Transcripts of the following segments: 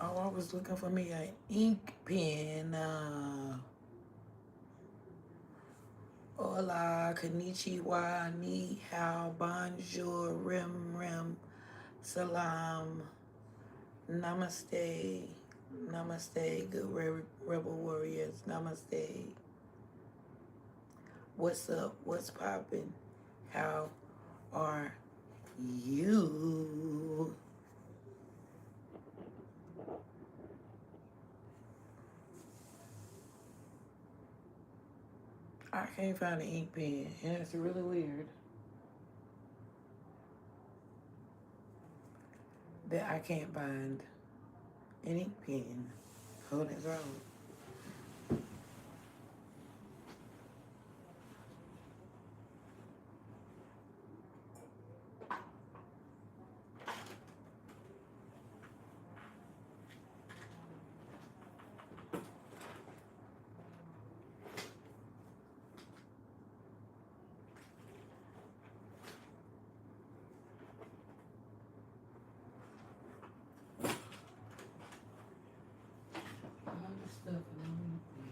Oh, I was looking for me an ink pen. Hola, konnichiwa, ni hao, bonjour, rim, salam, namaste, namaste, good rebel warriors, namaste. What's up? What's poppin'? How are you? I can't find an ink pen, and it's really weird that I can't find an ink pen. Hold it wrong. All the stuff in the ink pen.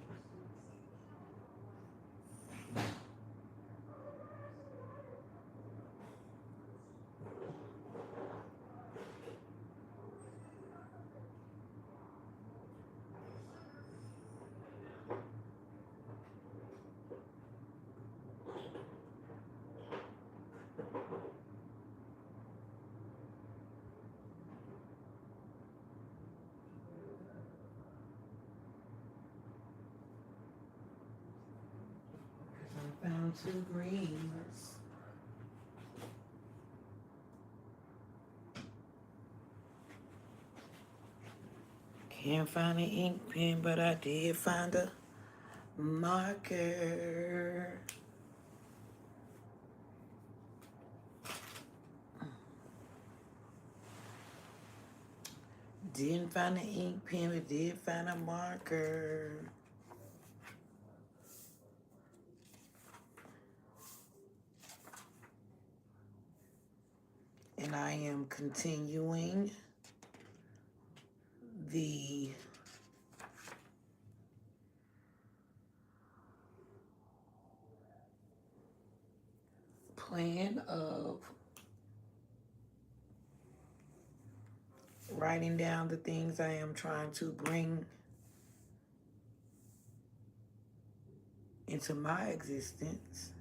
I found two greens. Can't find an ink pen, but I did find a marker. Didn't find an ink pen, but did find a marker. And I am continuing the plan of writing down the things I am trying to bring into my existence.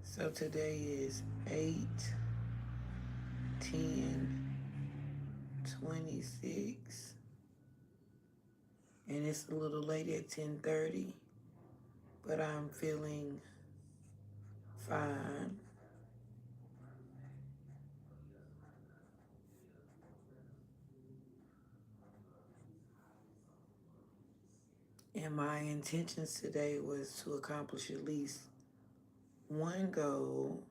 So today is 8, 10, 26, and it's a little late at 10:30, but I'm feeling fine. And my intentions today was to accomplish at least one goal.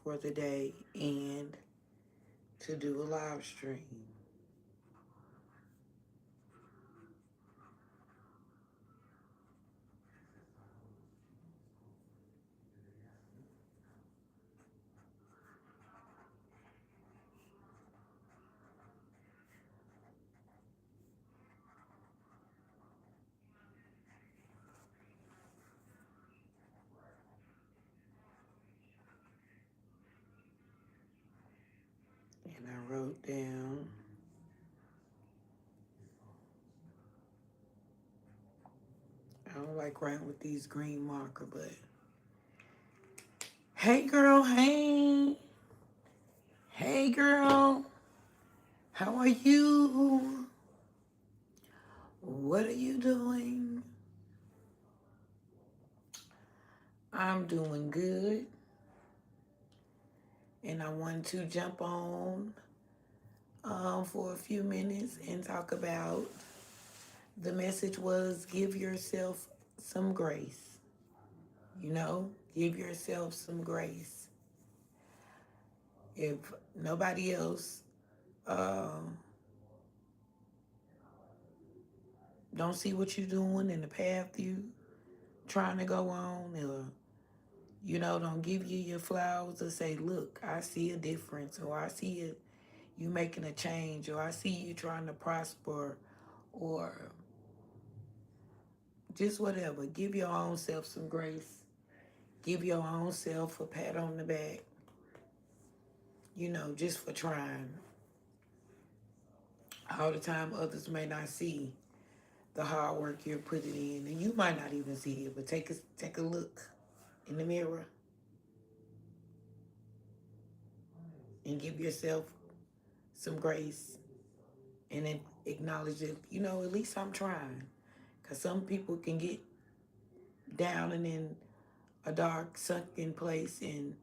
For the day and to do a live stream. And I wrote down, I don't like writing with these green marker, but hey girl, hey. Hey girl, how are you? What are you doing? I'm doing good. And I wanted to jump on for a few minutes and talk about the message was give yourself some grace. You know, give yourself some grace. If nobody else don't see what you're doing in the path you trying to go on, or don't give you your flowers, or say, look, I see a difference, or I see it, you making a change, or I see you trying to prosper, or just whatever. Give your own self some grace. Give your own self a pat on the back, just for trying. All the time others may not see the hard work you're putting in, and you might not even see it, but take a look in the mirror and give yourself some grace, and then acknowledge that, at least I'm trying. Because some people can get down and in a dark, sunken place, and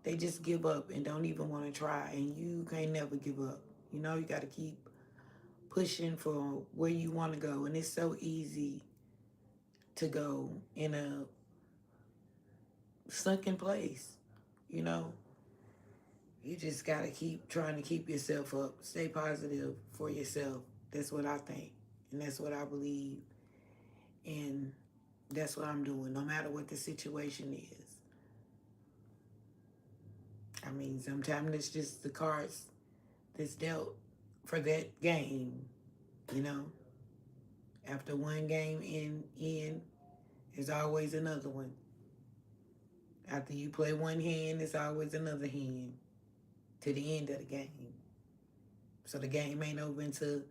they just give up and don't even want to try. And you can't never give up. You got to keep pushing for where you want to go. And it's so easy to go in a sunken place. You know, you just got to keep trying to keep yourself up. Stay positive for yourself. That's what I think. And that's what I believe. And that's what I'm doing, no matter what the situation is. I mean, sometimes it's just the cards that's dealt for that game, you know. After one game in, there's always another one. After you play one hand, there's always another hand to the end of the game. So the game ain't over until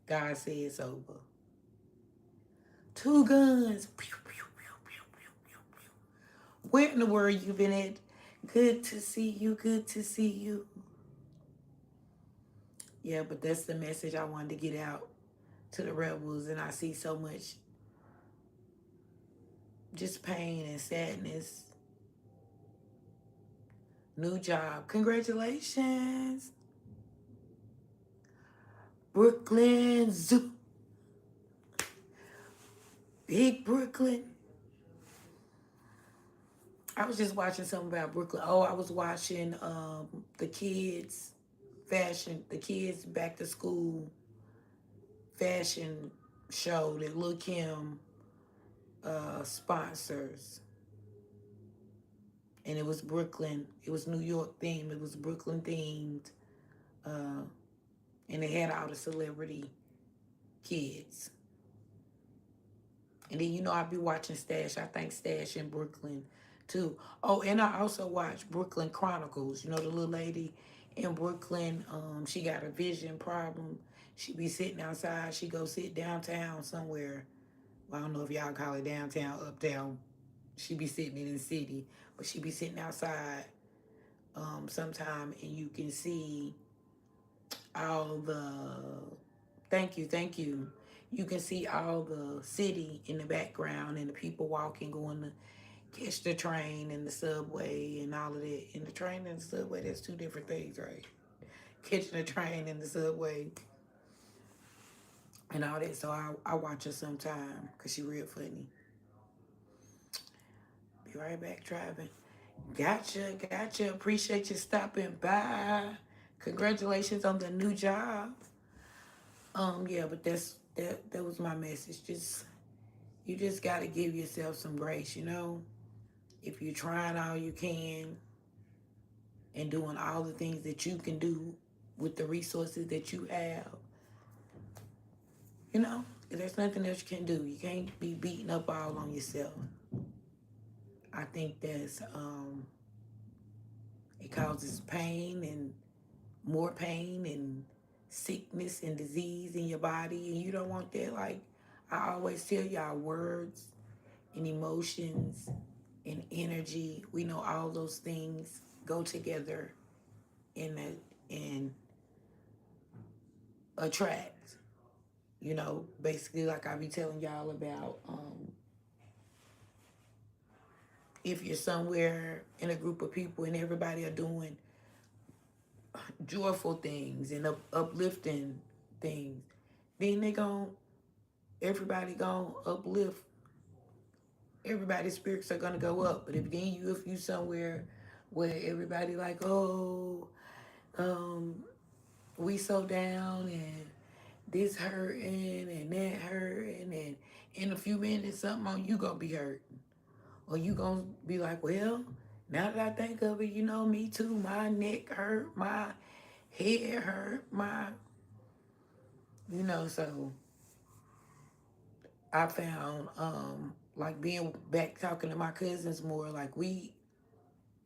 God says it's over. Two guns. Pew, pew, pew, pew, pew, pew, pew. Where in the world you been at? Good to see you. Good to see you. Yeah, but that's the message I wanted to get out to the rebels, and I see so much just pain and sadness. New job. Congratulations. Brooklyn Zoo. Big Brooklyn. I was just watching something about Brooklyn. Oh, I was watching the kids fashion, the kids back to school fashion show that Lil Kim sponsors. And it was Brooklyn. It was New York themed. It was Brooklyn themed. And they had all the celebrity kids. And then, I'd be watching Stash. I think Stash in Brooklyn, too. Oh, and I also watch Brooklyn Chronicles. The little lady in Brooklyn, she got a vision problem. She be sitting outside. She go sit downtown somewhere. Well, I don't know if y'all call it downtown, uptown. She be sitting in the city. But she be sitting outside sometime, and you can see all the thank you. You can see all the city in the background and the people walking, going to catch the train and the subway and all of that. And the train and the subway, that's two different things, right? Catching the train and the subway and all that. So I watch her sometime because she real funny. Be right back driving. Gotcha. Appreciate you stopping by. Congratulations on the new job. Yeah, but that was my message. You just gotta give yourself some grace, If you're trying all you can and doing all the things that you can do with the resources that you have, there's nothing else you can do. You can't be beating up all on yourself. I think it causes pain and more pain and sickness and disease in your body, and you don't want that. Like I always tell y'all, words and emotions and energy, we know all those things go together and attract. Basically, like I be telling y'all about, if you're somewhere in a group of people and everybody are doing joyful things and uplifting things, then everybody gonna uplift everybody's spirits are gonna go up. But if you somewhere where everybody like, oh, um, we so down and this hurting and that hurting and in a few minutes something on you gonna be hurt. Or you gonna be like, well, now that I think of it, me too. My neck hurt, my head hurt, so I found like being back talking to my cousins more, like we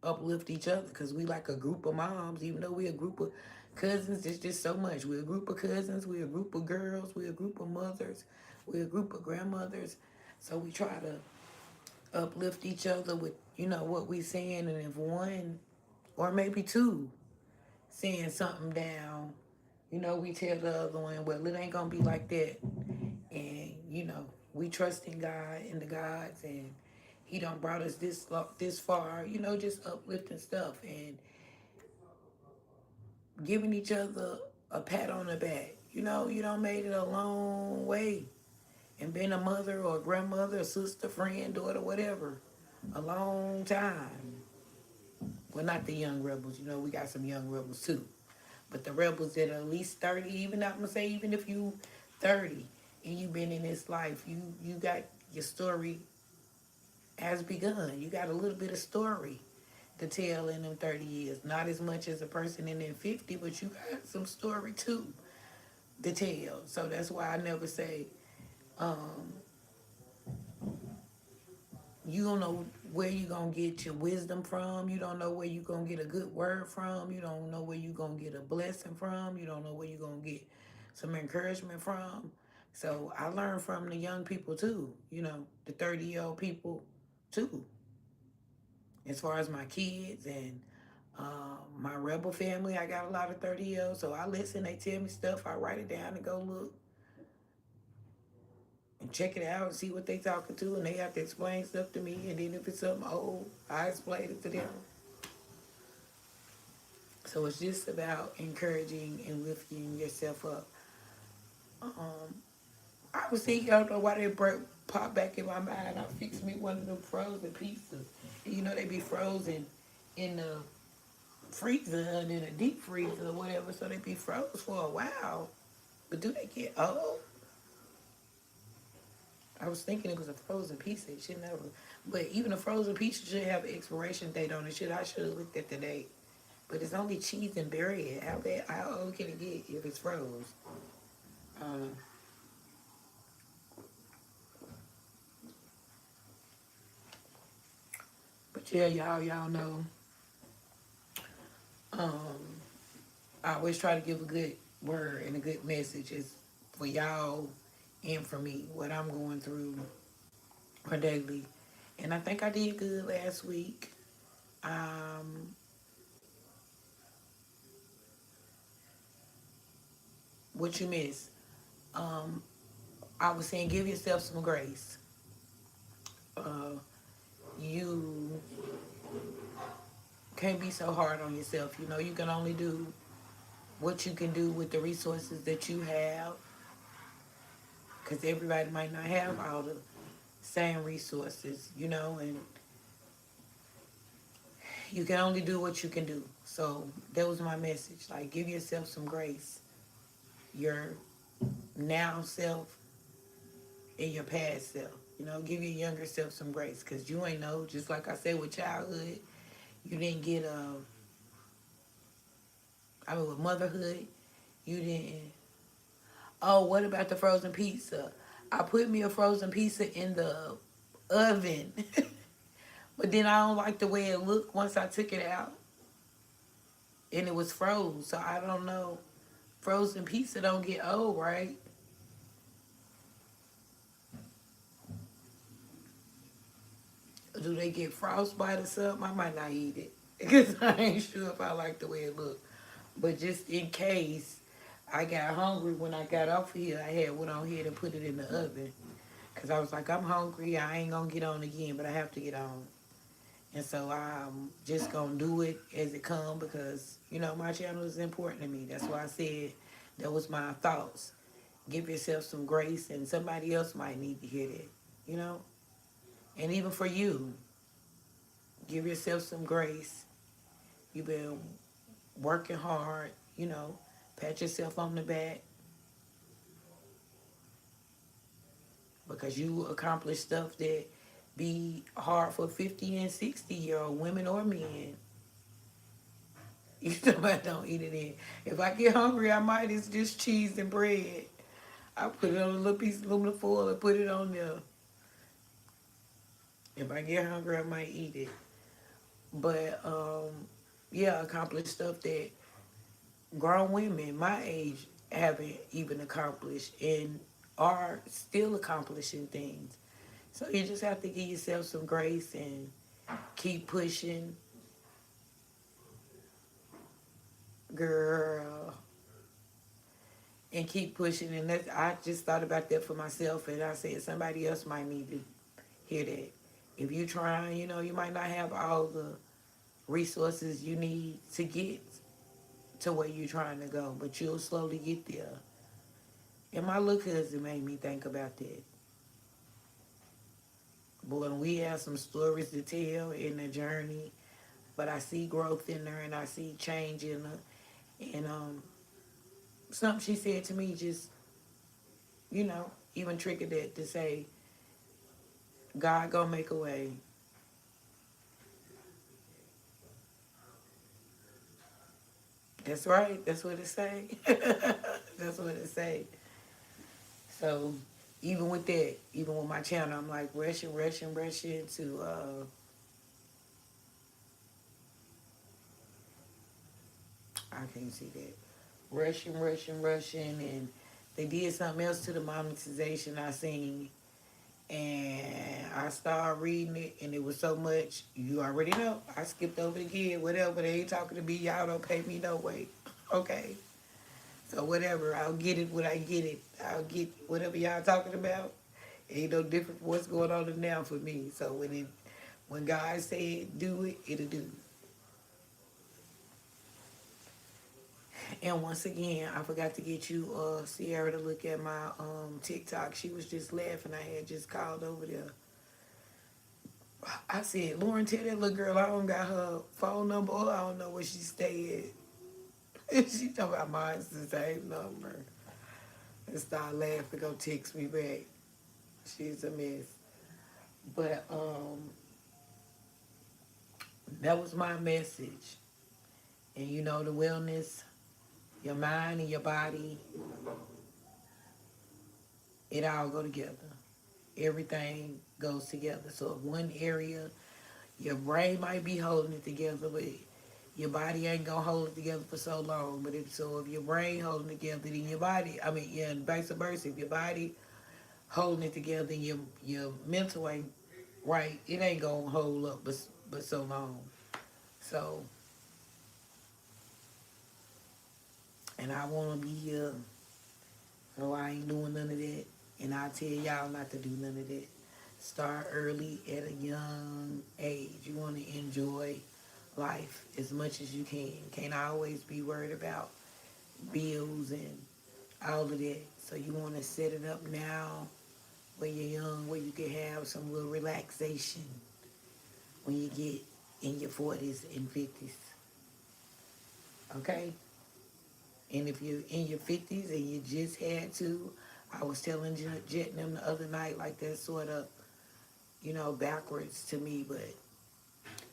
uplift each other because we like a group of moms, even though we a group of cousins. It's just so much. We're a group of cousins, we're a group of girls, we're a group of mothers, we're a group of grandmothers. So we try to uplift each other with, what we saying, and if one or maybe two saying something down, we tell the other one, well, it ain't gonna be like that. And, we trust in God and the gods, and he done brought us this far, just uplifting stuff and giving each other a pat on the back. You done made it a long way and been a mother or a grandmother, a sister, friend, daughter, whatever, a long time. Well, not the young rebels. We got some young rebels too. But the rebels that are at least 30, even I'm gonna say, even if you 30 and you been in this life, you got your story has begun. You got a little bit of story to tell in them 30 years. Not as much as a person in their 50, but you got some story too to tell. So that's why I never say, um, you don't know where you gonna get your wisdom from. You don't know where you gonna get a good word from. You don't know where you gonna get a blessing from. You don't know where you gonna get some encouragement from. So I learned from the young people too, the 30-year-old people too, as far as my kids and my rebel family. I got a lot of 30-year-olds, so I listen. They tell me stuff, I write it down and go look and check it out and see what they talking to, and they have to explain stuff to me. And then if it's something old, I explain it to them. So it's just about encouraging and lifting yourself up. Um, I was thinking, I don't know why they pop back in my mind. I fixed me one of them frozen pizzas. And they be frozen in the freezer and in a deep freezer or whatever, so they be froze for a while. But do they get old? I was thinking it was a frozen pizza. It should never. But even a frozen pizza should have an expiration date on it. I should have looked at the date. But it's only cheese and bread. How old can it get if it's froze? Um, but yeah, y'all know. Um, I always try to give a good word and a good message is for y'all and for me, what I'm going through or daily. And I think I did good last week. Um, what you miss? Um, I was saying give yourself some grace. Uh, you can't be so hard on yourself. You can only do what you can do with the resources that you have, because everybody might not have all the same resources, and you can only do what you can do. So that was my message. Like, give yourself some grace. Your now self and your past self. Give your younger self some grace, because you ain't know, just like I said with childhood, you didn't get with motherhood, you didn't. Oh, what about the frozen pizza? I put me a frozen pizza in the oven, but then I don't like the way it looked once I took it out, and it was froze. So I don't know. Frozen pizza don't get old, right? Do they get frostbite or something? I might not eat it because I ain't sure if I like the way it looked. But just in case I got hungry when I got off of here, I had went on here and put it in the oven. Because I was like, I'm hungry. I ain't going to get on again, but I have to get on. And so I'm just going to do it as it come because, my channel is important to me. That's why I said that was my thoughts. Give yourself some grace, and somebody else might need to hear that, you know? And even for you, give yourself some grace. You've been working hard, pat yourself on the back because you accomplished stuff that be hard for 50 and 60-year-old women or men. You know, I don't eat it in. If I get hungry, I might. It's just cheese and bread. I put it on a little piece of aluminum foil and put it on there. If I get hungry, I might eat it. But yeah, accomplish stuff that grown women my age haven't even accomplished and are still accomplishing things. So you just have to give yourself some grace and keep pushing, girl, and keep pushing. And that's, I just thought about that for myself, and I said somebody else might need to hear that. If you're trying, you might not have all the resources you need to get to where you're trying to go, but you'll slowly get there. And my little cousin made me think about that. Boy, we have some stories to tell in the journey, but I see growth in her and I see change in her. And something she said to me just, even triggered that to say, God gonna make a way. That's right. That's what it say. That's what it say. So even with that, even with my channel, I'm like rushing to I can't see that. Rushing, and they did something else to the monetization I seen, and I started reading it, and it was so much. You already know. I skipped over it again. Whatever, they ain't talking to me. Y'all don't pay me no way. Okay, so whatever. I'll get it when I get it. I'll get whatever y'all talking about. It ain't no different from what's going on now for me. So when God said do it, it'll do. And once again, I forgot to get you, Sierra, to look at my TikTok. She was just laughing. I had just called over there. I said, Lauren, tell that little girl I don't got her phone number or I don't know where she stay at. She talking about mine's the same number. And start laughing, go text me back. She's a mess. But that was my message. And the wellness, your mind and your body, it all go together. Everything goes together. So if one area, your brain might be holding it together, but your body ain't gonna hold it together for so long. But if your brain holding it together, then your body, and vice versa. If your body holding it together and your mental ain't right, it ain't gonna hold up but so long. So, and I wanna be here, so I ain't doing none of that. And I tell y'all not to do none of that. Start early at a young age. You want to enjoy life as much as you can. Can't always be worried about bills and all of that. So you want to set it up now when you're young, where you can have some little relaxation when you get in your 40s and 50s. Okay? And if you're in your 50s and you just had to, I was telling Jet and them the other night, like that sort of, backwards to me, but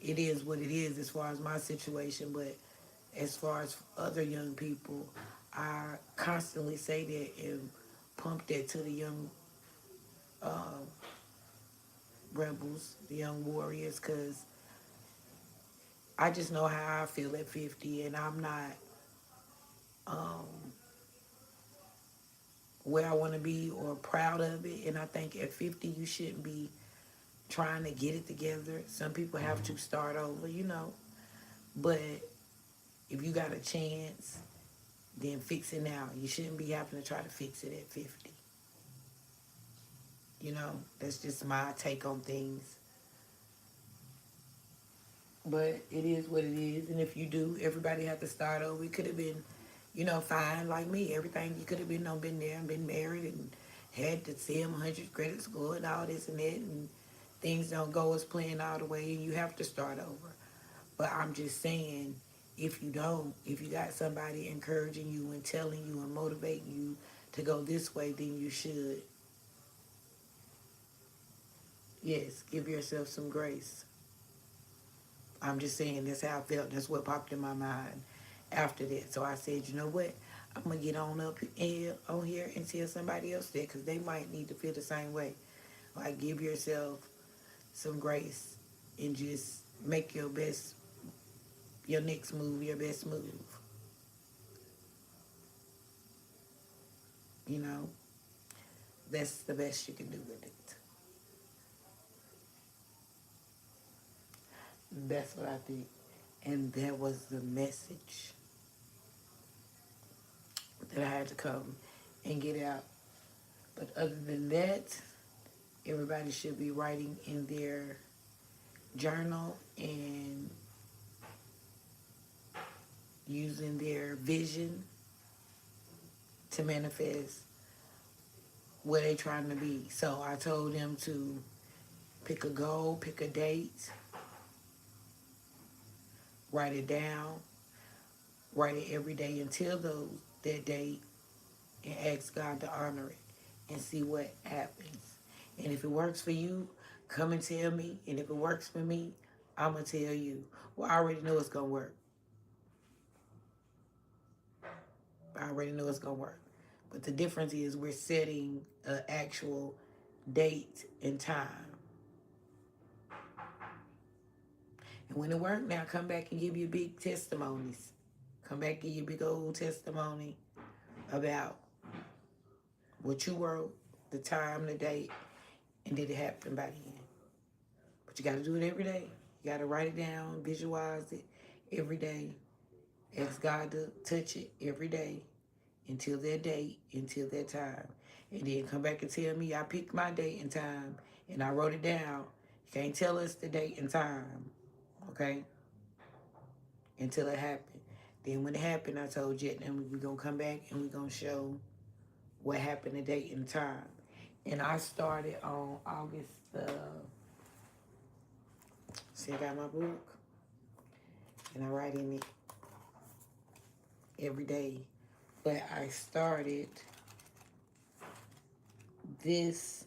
it is what it is as far as my situation. But as far as other young people, I constantly say that and pump that to the young rebels, the young warriors, because I just know how I feel at 50, and I'm not where I want to be or proud of it. And I think at 50, you shouldn't be trying to get it together. Some people have to start over. But if you got a chance, then fix it now. You shouldn't be having to try to fix it at 50. That's just my take on things. But it is what it is. And if you do, everybody have to start over. It could have been, fine like me. Everything you could have been there and been married and had the same 100 credit score and all this and that. And Things don't go as planned all the way, and you have to start over. But I'm just saying, if you don't, if you got somebody encouraging you and telling you and motivating you to go this way, then you should. Yes, give yourself some grace. I'm just saying that's how I felt. That's what popped in my mind after that. So I said, you know what? I'm gonna get on up here, on here and tell somebody else that because they might need to feel the same way. Like give yourself some grace and just make your next move, your best move. You know, that's the best you can do with it. That's what I think. And that was the message that I had to come and get out. But other than that, everybody should be writing in their journal and using their vision to manifest where they're trying to be. So I told them to pick a goal, pick a date, write it down, write it every day until that date, and ask God to honor it and see what happens. And if it works for you, come and tell me. And if it works for me, I'm going to tell you. Well, I already know it's going to work. I already know it's going to work. But the difference is we're setting an actual date and time. And when it works, now come back and give you big testimonies. Come back and give you big old testimony about what you wrote, the time, the date, and did it happen by the end. But you got to do it every day. You got to write it down, visualize it every day. Ask God to touch it every day until that date, until that time. And then come back and tell me I picked my date and time and I wrote it down. You can't tell us the date and time, okay? Until it happened. Then when it happened, I told Jet, and we're going to come back and we're going to show what happened, the date and time. And I started on August see, I got my book and I write in it every day. But I started this,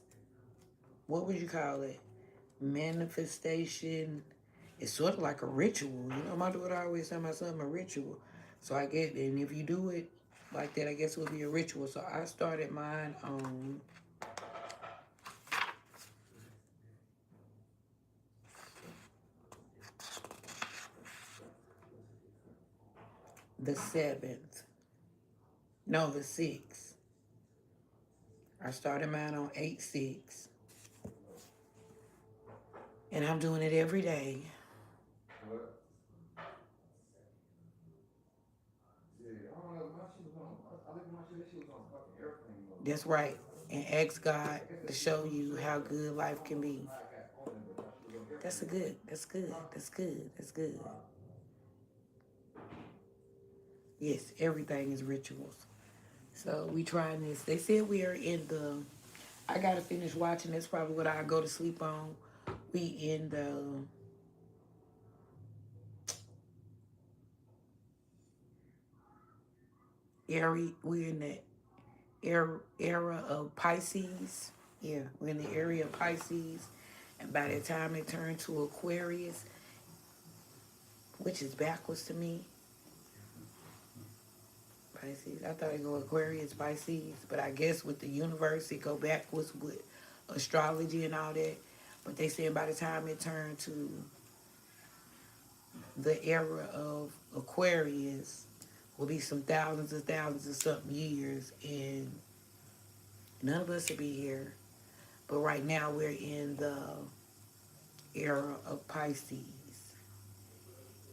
what would you call it? Manifestation. It's sort of like a ritual. You know, my daughter always tell my son a ritual. So I get it. And if you do it like that, I guess it would be a ritual. So I started mine on the 7th. No, the 6th. I started mine on 8/6. And I'm doing it every day. That's right. And ask God to show you how good life can be. That's good. That's good. That's good. That's good. Yes, everything is rituals. So we trying this. They said we are in the. I gotta finish watching. That's probably what I go to sleep on. We in the area. We're in the era of Pisces. Yeah, we're in the area of Pisces. And by the time it turned to Aquarius, which is backwards to me, Pisces. I thought it go Aquarius, Pisces, but I guess with the universe it go backwards with astrology and all that. But they said by the time it turned to the era of Aquarius, will be some thousands of something years, and none of us will be here. But right now we're in the era of Pisces,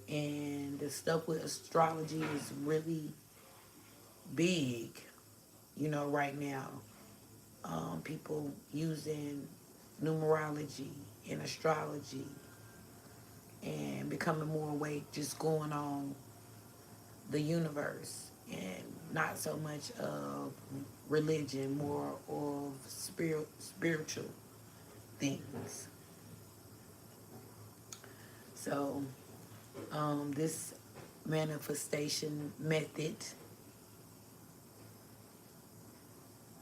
and the stuff with astrology is really big. You know, right now, people using numerology and astrology and becoming more awake, just going on the universe and not so much of religion, more of spiritual things. So, this manifestation method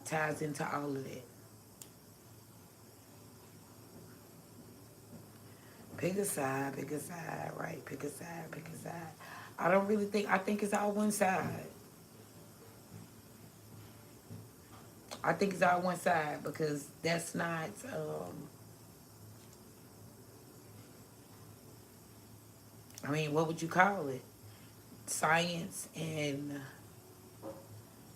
ties into all of that. Pick a side, right? Pick a side, pick a side. I don't really think, I think it's all one side. I think it's all one side because that's not, I mean, what would you call it? Science and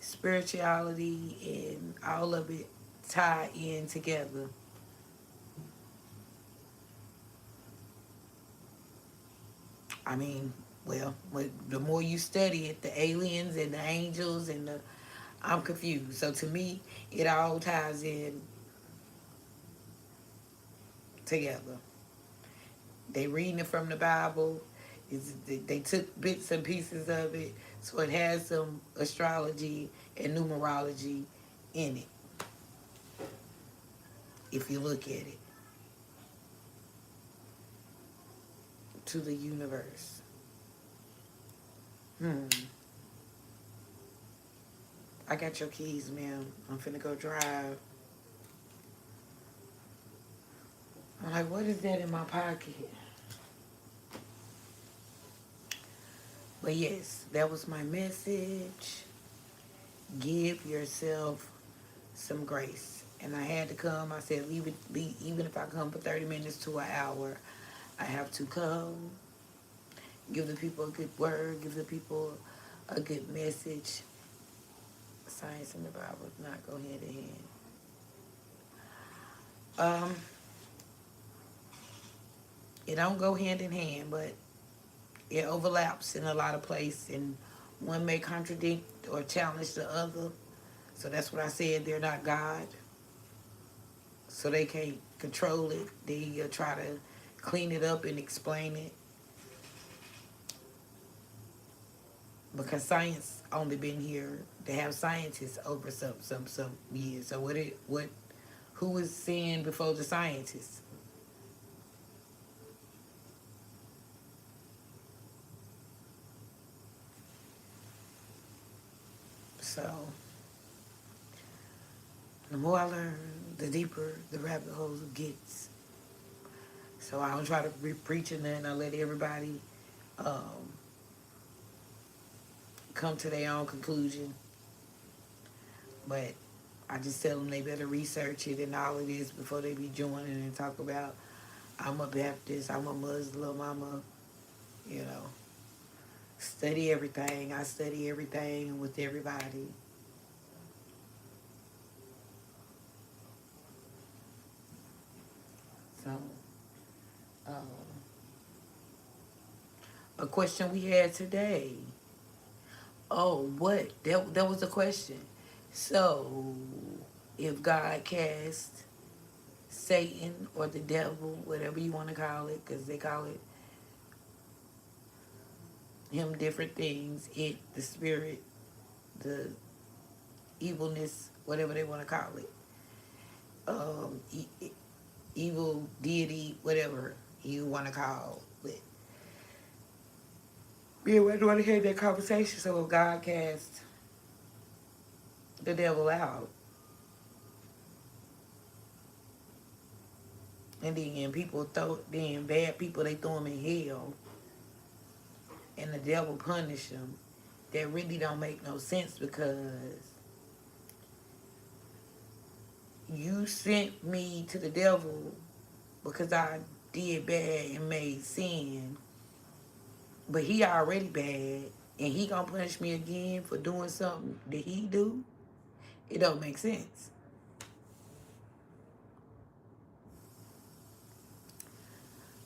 spirituality and all of it tie in together. I mean, well, the more you study it, the aliens and the angels and the, I'm confused. So to me, it all ties in together. They reading it from the Bible. They took bits and pieces of it, so it has some astrology and numerology in it. If you look at it, to the universe. Hmm. I got your keys, ma'am. I'm finna go drive. I'm like, what is that in my pocket? But yes, that was my message. Give yourself some grace. And I had to come. I said, even if I come for 30 minutes to an hour, I have to come, give the people a good word, give the people a good message. Science and the Bible do not go hand in hand. It don't go hand in hand, but it overlaps in a lot of places, and one may contradict or challenge the other. So that's what I said. They're not God, so they can't control it. They try to clean it up and explain it because science only been here. They have scientists over some years. So who was saying before the scientists? So the more I learn, the deeper the rabbit hole gets. So I don't try to be preaching and I let everybody um, come to their own conclusion. But I just tell them they better research it and all it is before they be joining and talk about I'm a Baptist, I'm a Muslim, I'm a, you know, study everything. I study everything with everybody. So, um, a question we had today. Oh, what? That was a question. So, if God cast Satan or the devil, whatever you want to call it, because they call it him different things, it, the spirit, the evilness, whatever they want to call it, evil deity, whatever you want to call it. We didn't want to hear that conversation, so if God cast the devil out, and then people throw, then bad people, they throw him in hell, and the devil punish him, that really don't make no sense because you sent me to the devil because I did bad and made sin, but he already bad, and he gonna punish me again for doing something that he do? It don't make sense.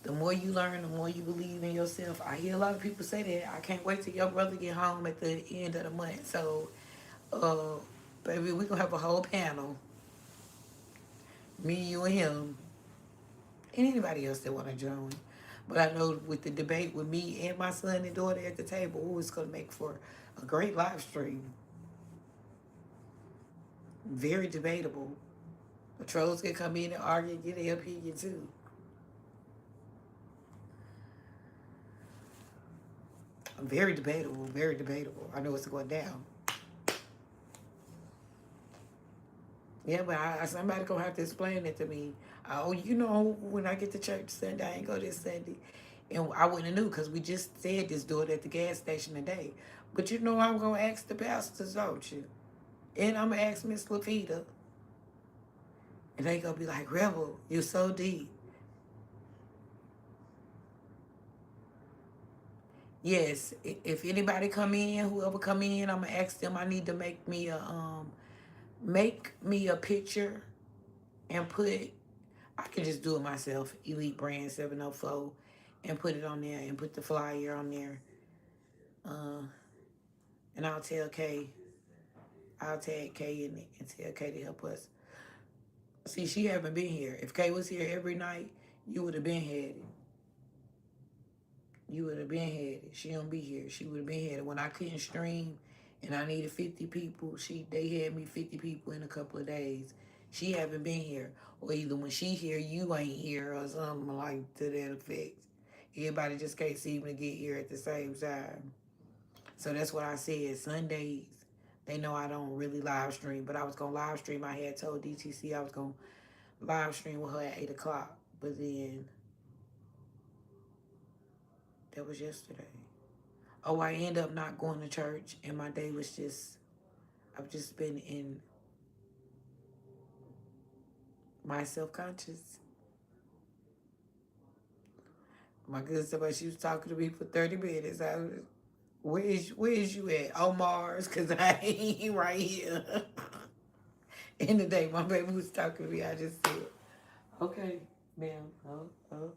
The more you learn, the more you believe in yourself. I hear a lot of people say that. I can't wait till your brother get home at the end of the month. So, uh, baby, we gonna have a whole panel, me, you, and him, and anybody else that wanna join. But I know with the debate with me and my son and daughter at the table, ooh, it's gonna make for a great live stream. Very debatable. The trolls can come in and argue and get their opinion too. Very debatable, very debatable. I know it's going down. Yeah, but somebody gonna have to explain it to me. Oh, you know, when I get to church Sunday, I ain't go this Sunday. And I wouldn't have knew because we just said this, do it at the gas station today. But you know I'm gonna ask the pastors, don't you? And I'm gonna ask Miss Lafita. And they gonna be like, Rebel, you're so deep. Yes, if anybody come in, whoever come in, I'm gonna ask them. I need to make me a picture and put. I can just do it myself. Elite Brand 704, and put it on there and put the flyer on there. Uh, and I'll tell Kay. I'll tag Kay in it and tell Kay to help us. See, she haven't been here. If Kay was here every night, you would have been had it. You would have been had it. She don't be here. She would have been had it. When I couldn't stream and I needed 50 people, they had me 50 people in a couple of days. She haven't been here. Or either when she here, you ain't here or something like to that effect. Everybody just can't seem to get here at the same time. So that's what I said. Sundays, they know I don't really live stream, but I was going to live stream. I had told DTC I was going to live stream with her at 8 o'clock. But then, that was yesterday. Oh, I ended up not going to church, and my day was just, I've just been in my self-conscious. My good somebody, she was talking to me for 30 minutes. I was, where is you at? On Mars? Because I ain't right here. In the day, my baby was talking to me, I just said, okay, ma'am. Oh.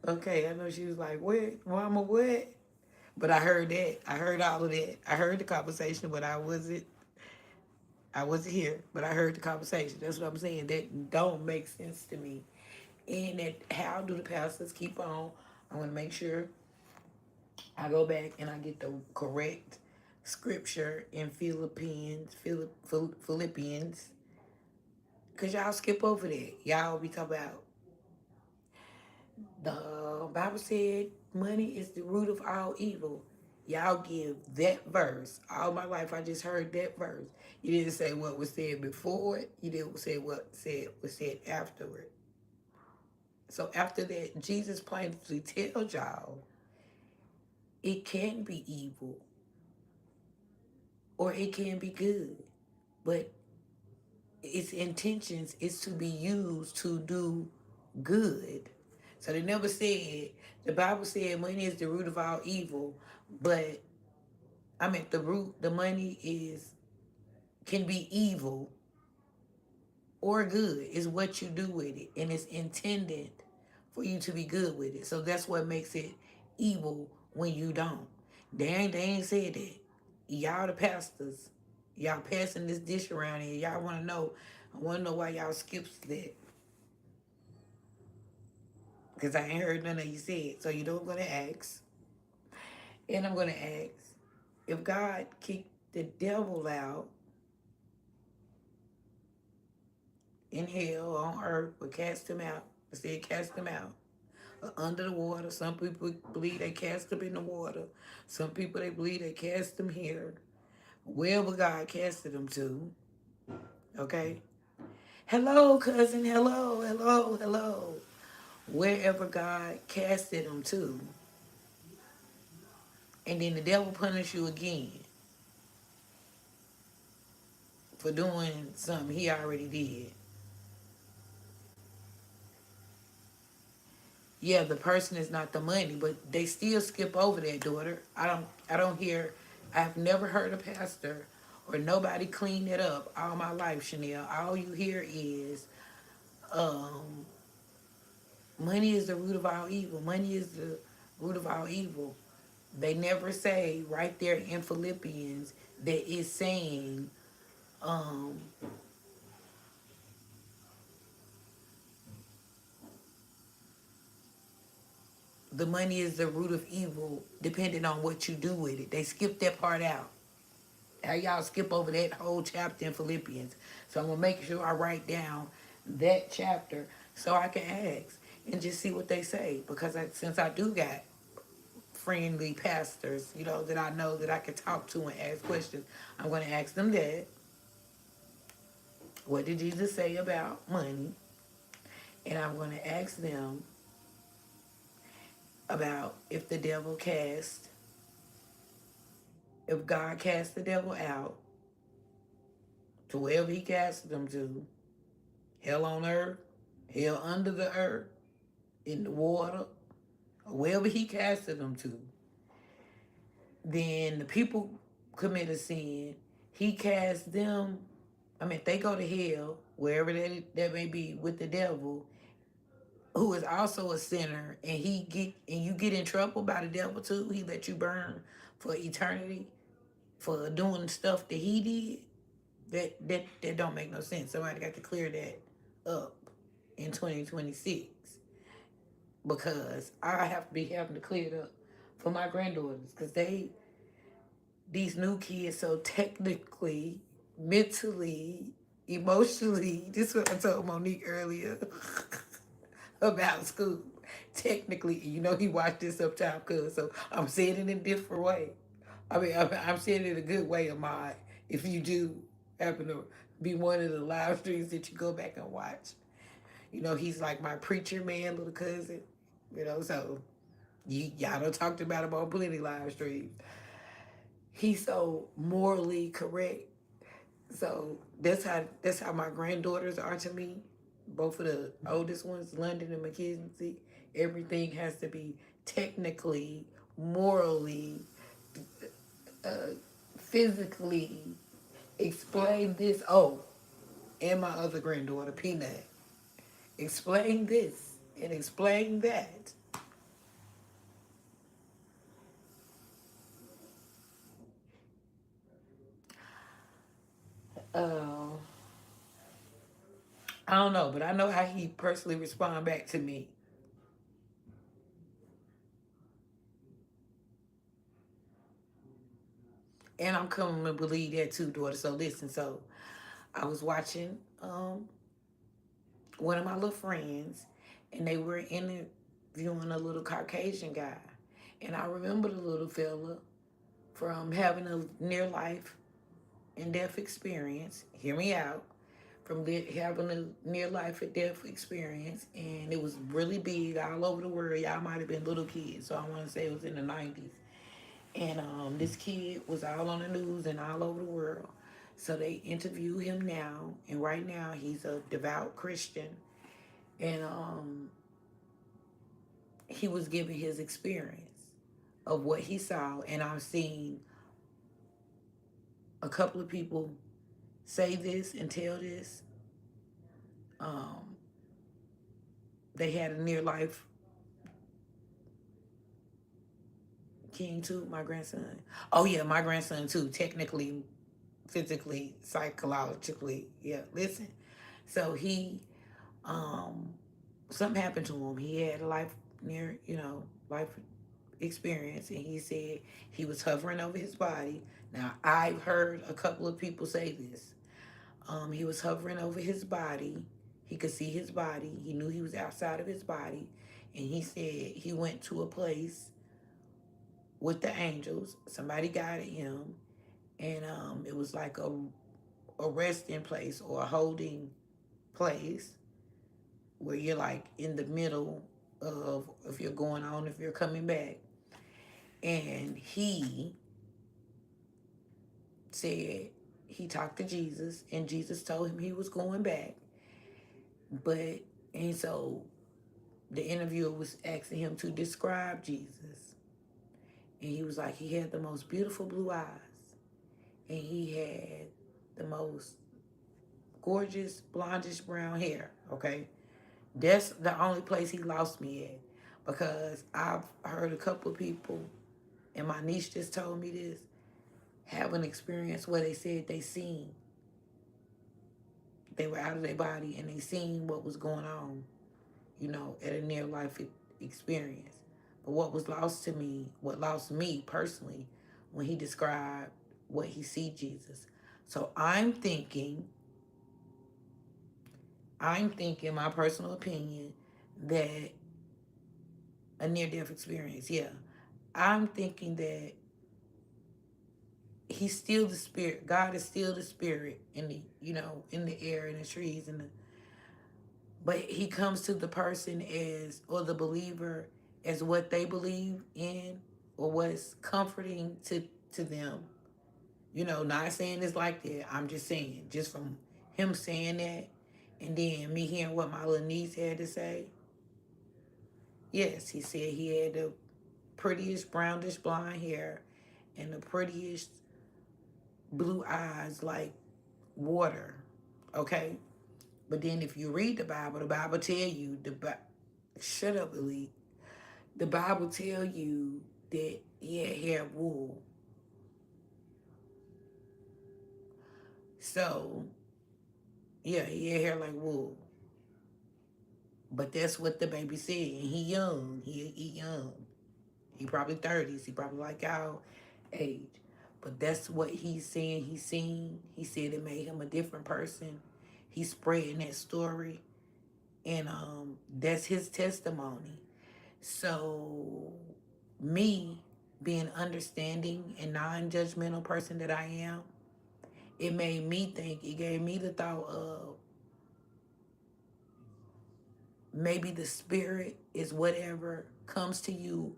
Okay, I know she was like, what? Mama, what? But I heard that. I heard all of that. I heard the conversation, but I wasn't here, but I heard the conversation. That's what I'm saying. That don't make sense to me. And that how do the pastors keep on? I want to make sure I go back and I get the correct scripture in Philippians, because y'all skip over that. Y'all be talking about the Bible said money is the root of all evil. Y'all give that verse. All my life I just heard that verse. You didn't say what was said before it. You didn't say what was said afterward. So after that, Jesus plainly tells y'all it can be evil or it can be good. But its intentions is to be used to do good. So they never said, the Bible said money is the root of all evil, but I mean the money can be evil or good. Is what you do with it. And it's intended for you to be good with it. So that's what makes it evil when you don't. They ain't said that. Y'all the pastors. Y'all passing this dish around here. Y'all want to know. I want to know why y'all skips that. Because I ain't heard none of you say it. So you know I'm going to ask. And I'm going to ask, if God kicked the devil out in hell on earth, but cast him out, I said cast him out, under the water. Some people believe they cast him in the water. Some people, they believe they cast him here. Wherever God casted him to. Okay? Hello, cousin. Hello. Wherever God casted him to. And then the devil punish you again for doing something he already did. Yeah, the person is not the money, but they still skip over that, daughter. I've never heard a pastor or nobody clean it up all my life, Chanel. All you hear is money is the root of all evil. Money is the root of all evil. They never say right there in Philippians that it's saying the money is the root of evil depending on what you do with it. They skip that part out. How y'all skip over that whole chapter in Philippians. So I'm going to make sure I write down that chapter so I can ask and just see what they say. Because since I do got friendly pastors, that I know that I can talk to and ask questions. I'm going to ask them that. What did Jesus say about money? And I'm going to ask them about if God cast the devil out to wherever he casted them to, hell on earth, hell under the earth, in the water, or wherever he casted them to, then the people commit a sin. He cast them, if they go to hell, wherever that may be, with the devil, who is also a sinner, and you get in trouble by the devil too. He let you burn for eternity for doing stuff that he did. That don't make no sense. Somebody got to clear that up in 2026, because I have to be having to clear it up for my granddaughters, because these new kids so technically, mentally, emotionally. This is what I told Monique earlier about school. Technically, he watched this sometime, cuz, so I'm saying it in a different way. I'm saying it in a good way, Ahmad. If you do happen to be one of the live streams that you go back and watch, he's like my preacher man, little cousin. So y'all done talked about him on plenty live streams. He's so morally correct. So that's how my granddaughters are to me. Both of the oldest ones, London and Mackenzie. Everything has to be technically, morally, physically. Explain this. Oh, and my other granddaughter, Peanut. Explain this and explain that. Uh, I don't know, but I know how he personally respond back to me. And I'm coming to believe that too, daughter. So listen, I was watching one of my little friends, and they were interviewing a little Caucasian guy. And I remember the little fella from having a near life and death experience. Hear me out. From having a near life and death experience, and it was really big all over the world. Y'all might have been little kids, so I want to say it was in the 90s. And this kid was all on the news and all over the world. So they interview him now, and right now he's a devout Christian, and he was giving his experience of what he saw. And I've seen a couple of people say this and tell this. Um, they had a near life king too, my grandson. Oh yeah, my grandson too, technically, physically, psychologically. Yeah, listen. So he something happened to him. He had a life experience, and he said he was hovering over his body. Now I've heard a couple of people say this. He was hovering over his body. He could see his body. He knew he was outside of his body. And he said he went to a place with the angels. Somebody guided him. And it was like a resting place or a holding place where you're like in the middle of if you're going on, if you're coming back. And he said he talked to Jesus, and Jesus told him he was going back. And so the interviewer was asking him to describe Jesus. And he was like, he had the most beautiful blue eyes. And he had the most gorgeous blondish brown hair. Okay. That's the only place he lost me at. Because I've heard a couple of people, and my niece just told me this, have an experience where they said they were out of their body and they seen what was going on, at a near life experience. But what lost me personally, when he described what he see Jesus. So I'm thinking, my personal opinion, that a near death experience, yeah. I'm thinking that he's still the spirit. God is still the spirit in the, in the air and the trees and the, but he comes to the person as, or the believer as what they believe in or what's comforting to them. Not saying it's like that. I'm just saying, just from him saying that and then me hearing what my little niece had to say. Yes, he said he had the prettiest brownish blonde hair and the prettiest blue eyes like water. Okay? But then if you read the Bible tell you shut up, Elite. The Bible tell you that he had hair of wool. So yeah, he had hair like wool. But that's what the baby said. And he young. He young. He probably 30s. He probably like our age. But that's what he's saying he's seen. He said it made him a different person. He's spreading that story. And that's his testimony. So me being understanding and non-judgmental person that I am, it made me think, it gave me the thought of maybe the spirit is whatever comes to you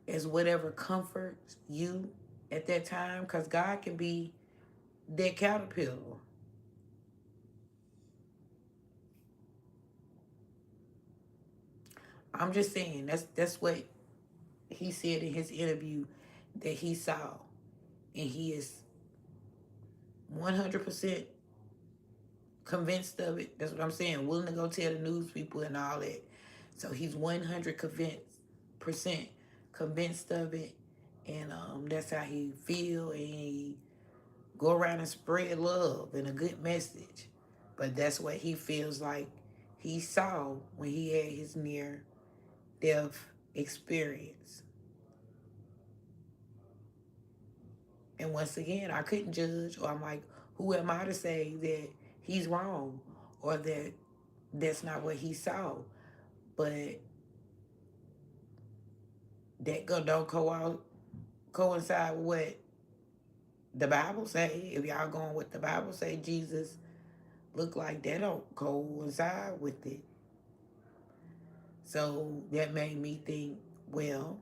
as whatever comforts you at that time, because God can be that caterpillar. I'm just saying that's what he said in his interview that he saw, and he is 100% convinced of it. That's what I'm saying. Willing to go tell the news people and all that. So he's 100% convinced of it, and that's how he feel, and he go around and spread love and a good message. But that's what he feels like he saw when he had his near death experience. And once again, I couldn't judge, or I'm like, who am I to say that he's wrong or that that's not what he saw? But that don't coincide with what the Bible say. If y'all going with the Bible say Jesus look like, that don't coincide with it. So that made me think, well,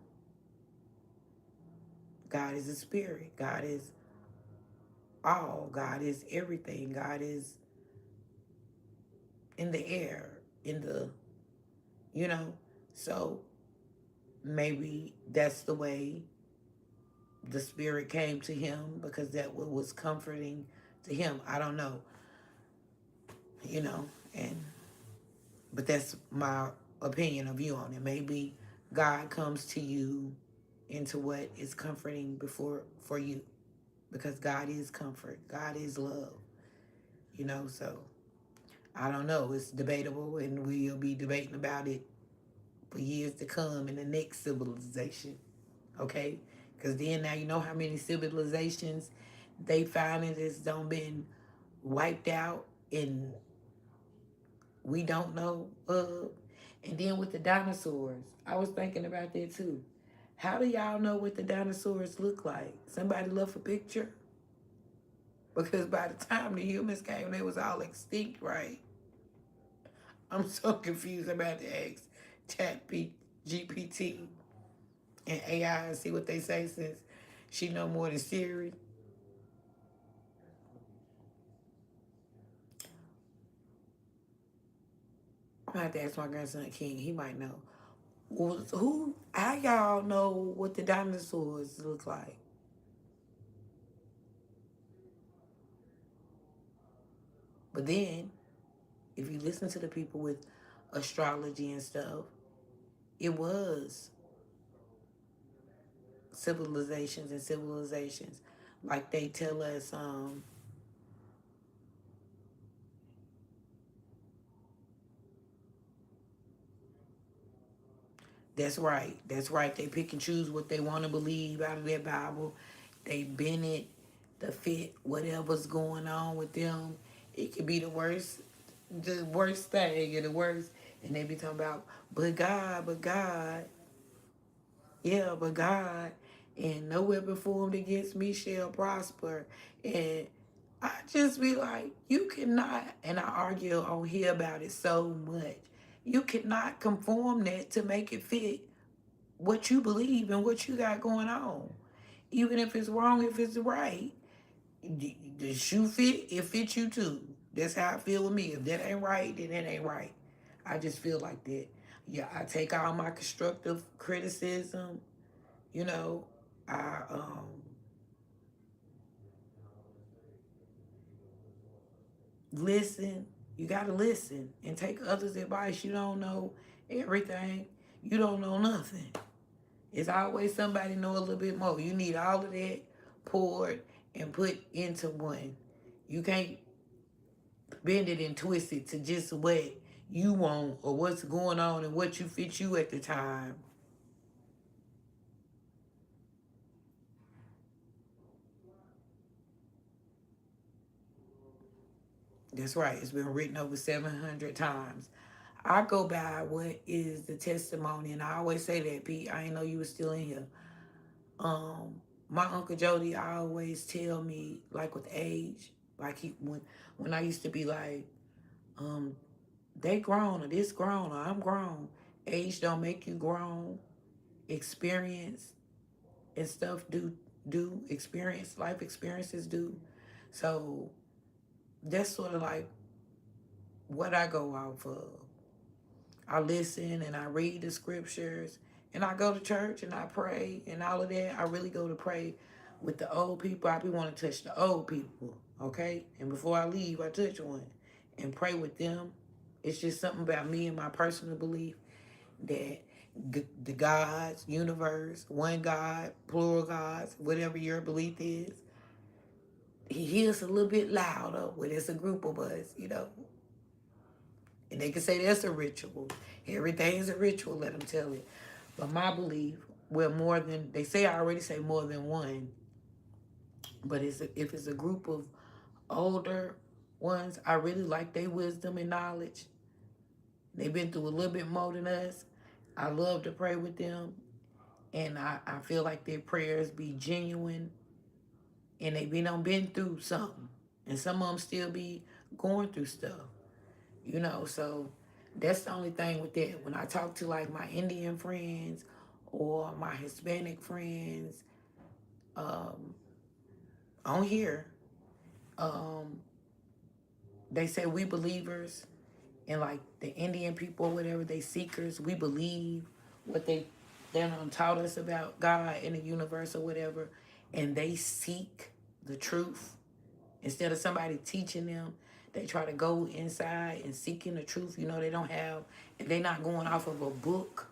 God is a spirit. God is all. God is everything. God is in the air, in the, you know. So maybe that's the way the spirit came to him, because that was comforting to him. I don't know, and but that's my opinion of view on it. Maybe God comes to you into what is comforting before for you, because God is comfort. God is love. So I don't know. It's debatable, and we'll be debating about it for years to come in the next civilization. Okay? Because then now you know how many civilizations they found it has don't been wiped out, and we don't know of. And then with the dinosaurs, I was thinking about that too. How do y'all know what the dinosaurs look like? Somebody left a picture? Because by the time the humans came, they was all extinct, right? I'm so confused. I'm about to ask GPT and AI and see what they say, since she know more than Siri. I'm gonna have to ask my grandson King. He might know. How y'all know what the dinosaurs look like? But then, if you listen to the people with astrology and stuff, it was civilizations and civilizations. Like they tell us, that's right. That's right. They pick and choose what they want to believe out of their Bible. They bend it to fit whatever's going on with them. It could be the worst thing, and the worst. And they be talking about, but God. Yeah, but God, and no weapon formed against me shall prosper. And I just be like, you cannot, and I argue on here about it so much. You cannot conform that to make it fit what you believe and what you got going on. Even if it's wrong, if it's right, the shoe fit, it fits you too. That's how I feel with me. If that ain't right, then it ain't right. I just feel like that. Yeah, I take all my constructive criticism, you know, I listen. You gotta listen and take others' advice. You don't know everything. You don't know nothing. It's always somebody know a little bit more. You need all of that poured and put into one. You can't bend it and twist it to just what you want or what's going on and what you fit you at the time. That's right. It's been written over 700 times. I go by what is the testimony, and I always say that, Pete. I didn't know you were still in here. My Uncle Jody always tell me, like with age, like when I used to be like, um, they grown or this grown or I'm grown. Age don't make you grown. Experience and stuff do experience life experiences do. So that's sort of like what I go off of. I listen and I read the scriptures and I go to church and I pray and all of that. I really go to pray with the old people. I be want to touch the old people, okay? And before I leave, I touch one and pray with them. It's just something about me and my personal belief that the gods, universe, one God, plural gods, whatever your belief is, he hears a little bit louder when it's a group of us, you know. And they can say that's a ritual. Everything is a ritual, let them tell it. But my belief, well, more than, they say I already say more than one, but if it's a group of older ones, I really like their wisdom and knowledge. They've been through a little bit more than us. I love to pray with them. And I feel like their prayers be genuine. And they been through something. And some of them still be going through stuff. You know, so that's the only thing with that. When I talk to like my Indian friends or my Hispanic friends um, on here, um, they say we believers, and like the Indian people, whatever, they seekers. We believe what they done taught us about God and the universe or whatever, and they seek the truth instead of somebody teaching them. They try to go inside and seeking the truth. You know, they don't have, and they're not going off of a book.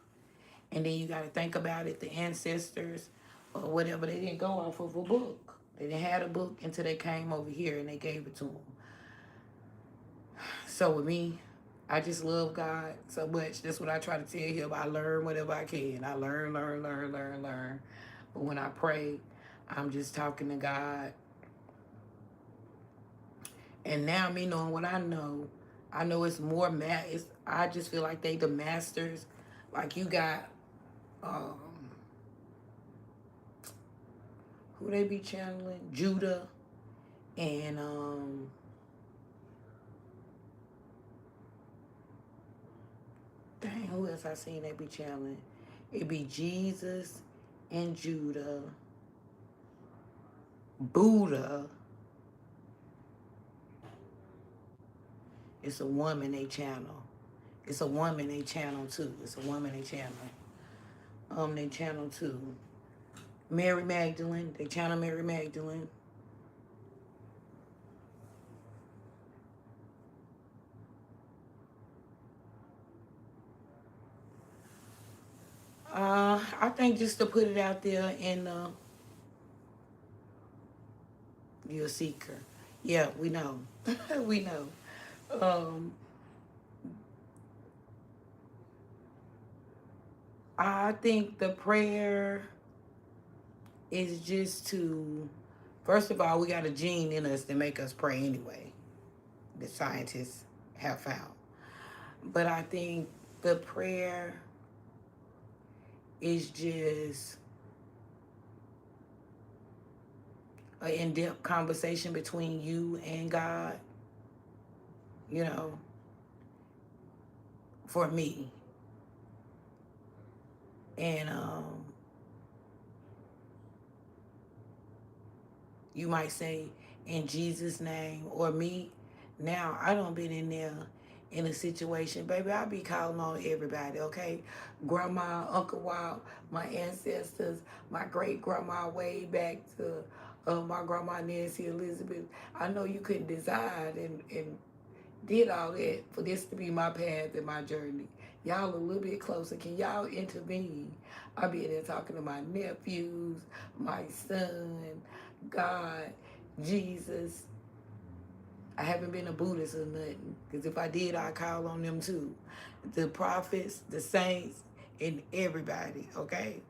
And then you got to think about it, the ancestors or whatever, they didn't go off of a book. They didn't have a book until they came over here and they gave it to them. So with me, I just love God so much. That's what I try to tell him. I learn whatever I can. I learn. But when I pray, I'm just talking to God. And now me knowing what I know it's more it's I just feel like they the masters. Like you got um who they be channeling? Judah and dang, who else I seen they be channeling? It be Jesus and Judah, Buddha. It's a woman they channel. It's a woman they channel too. It's a woman they channel. They channel too. Mary Magdalene. They channel Mary Magdalene. I think just to put it out there and you're a seeker. Yeah, we know. We know. Um, I think the prayer is just to, first of all, we got a gene in us to make us pray anyway, that scientists have found. But I think the prayer It's just an in-depth conversation between you and God, you know, for me. And you might say, in Jesus' name, or me. Now, I done been in there in a situation, baby, I be calling on everybody, okay? Grandma, Uncle Wild, my ancestors, my great grandma way back to my grandma Nancy Elizabeth. I know you couldn't decide and did all that for this to be my path and my journey. Y'all a little bit closer. Can y'all intervene? I'll be in there talking to my nephews, my son, God, Jesus. I haven't been a Buddhist or nothing. Because if I did, I'd call on them too. The prophets, the saints, and everybody, okay?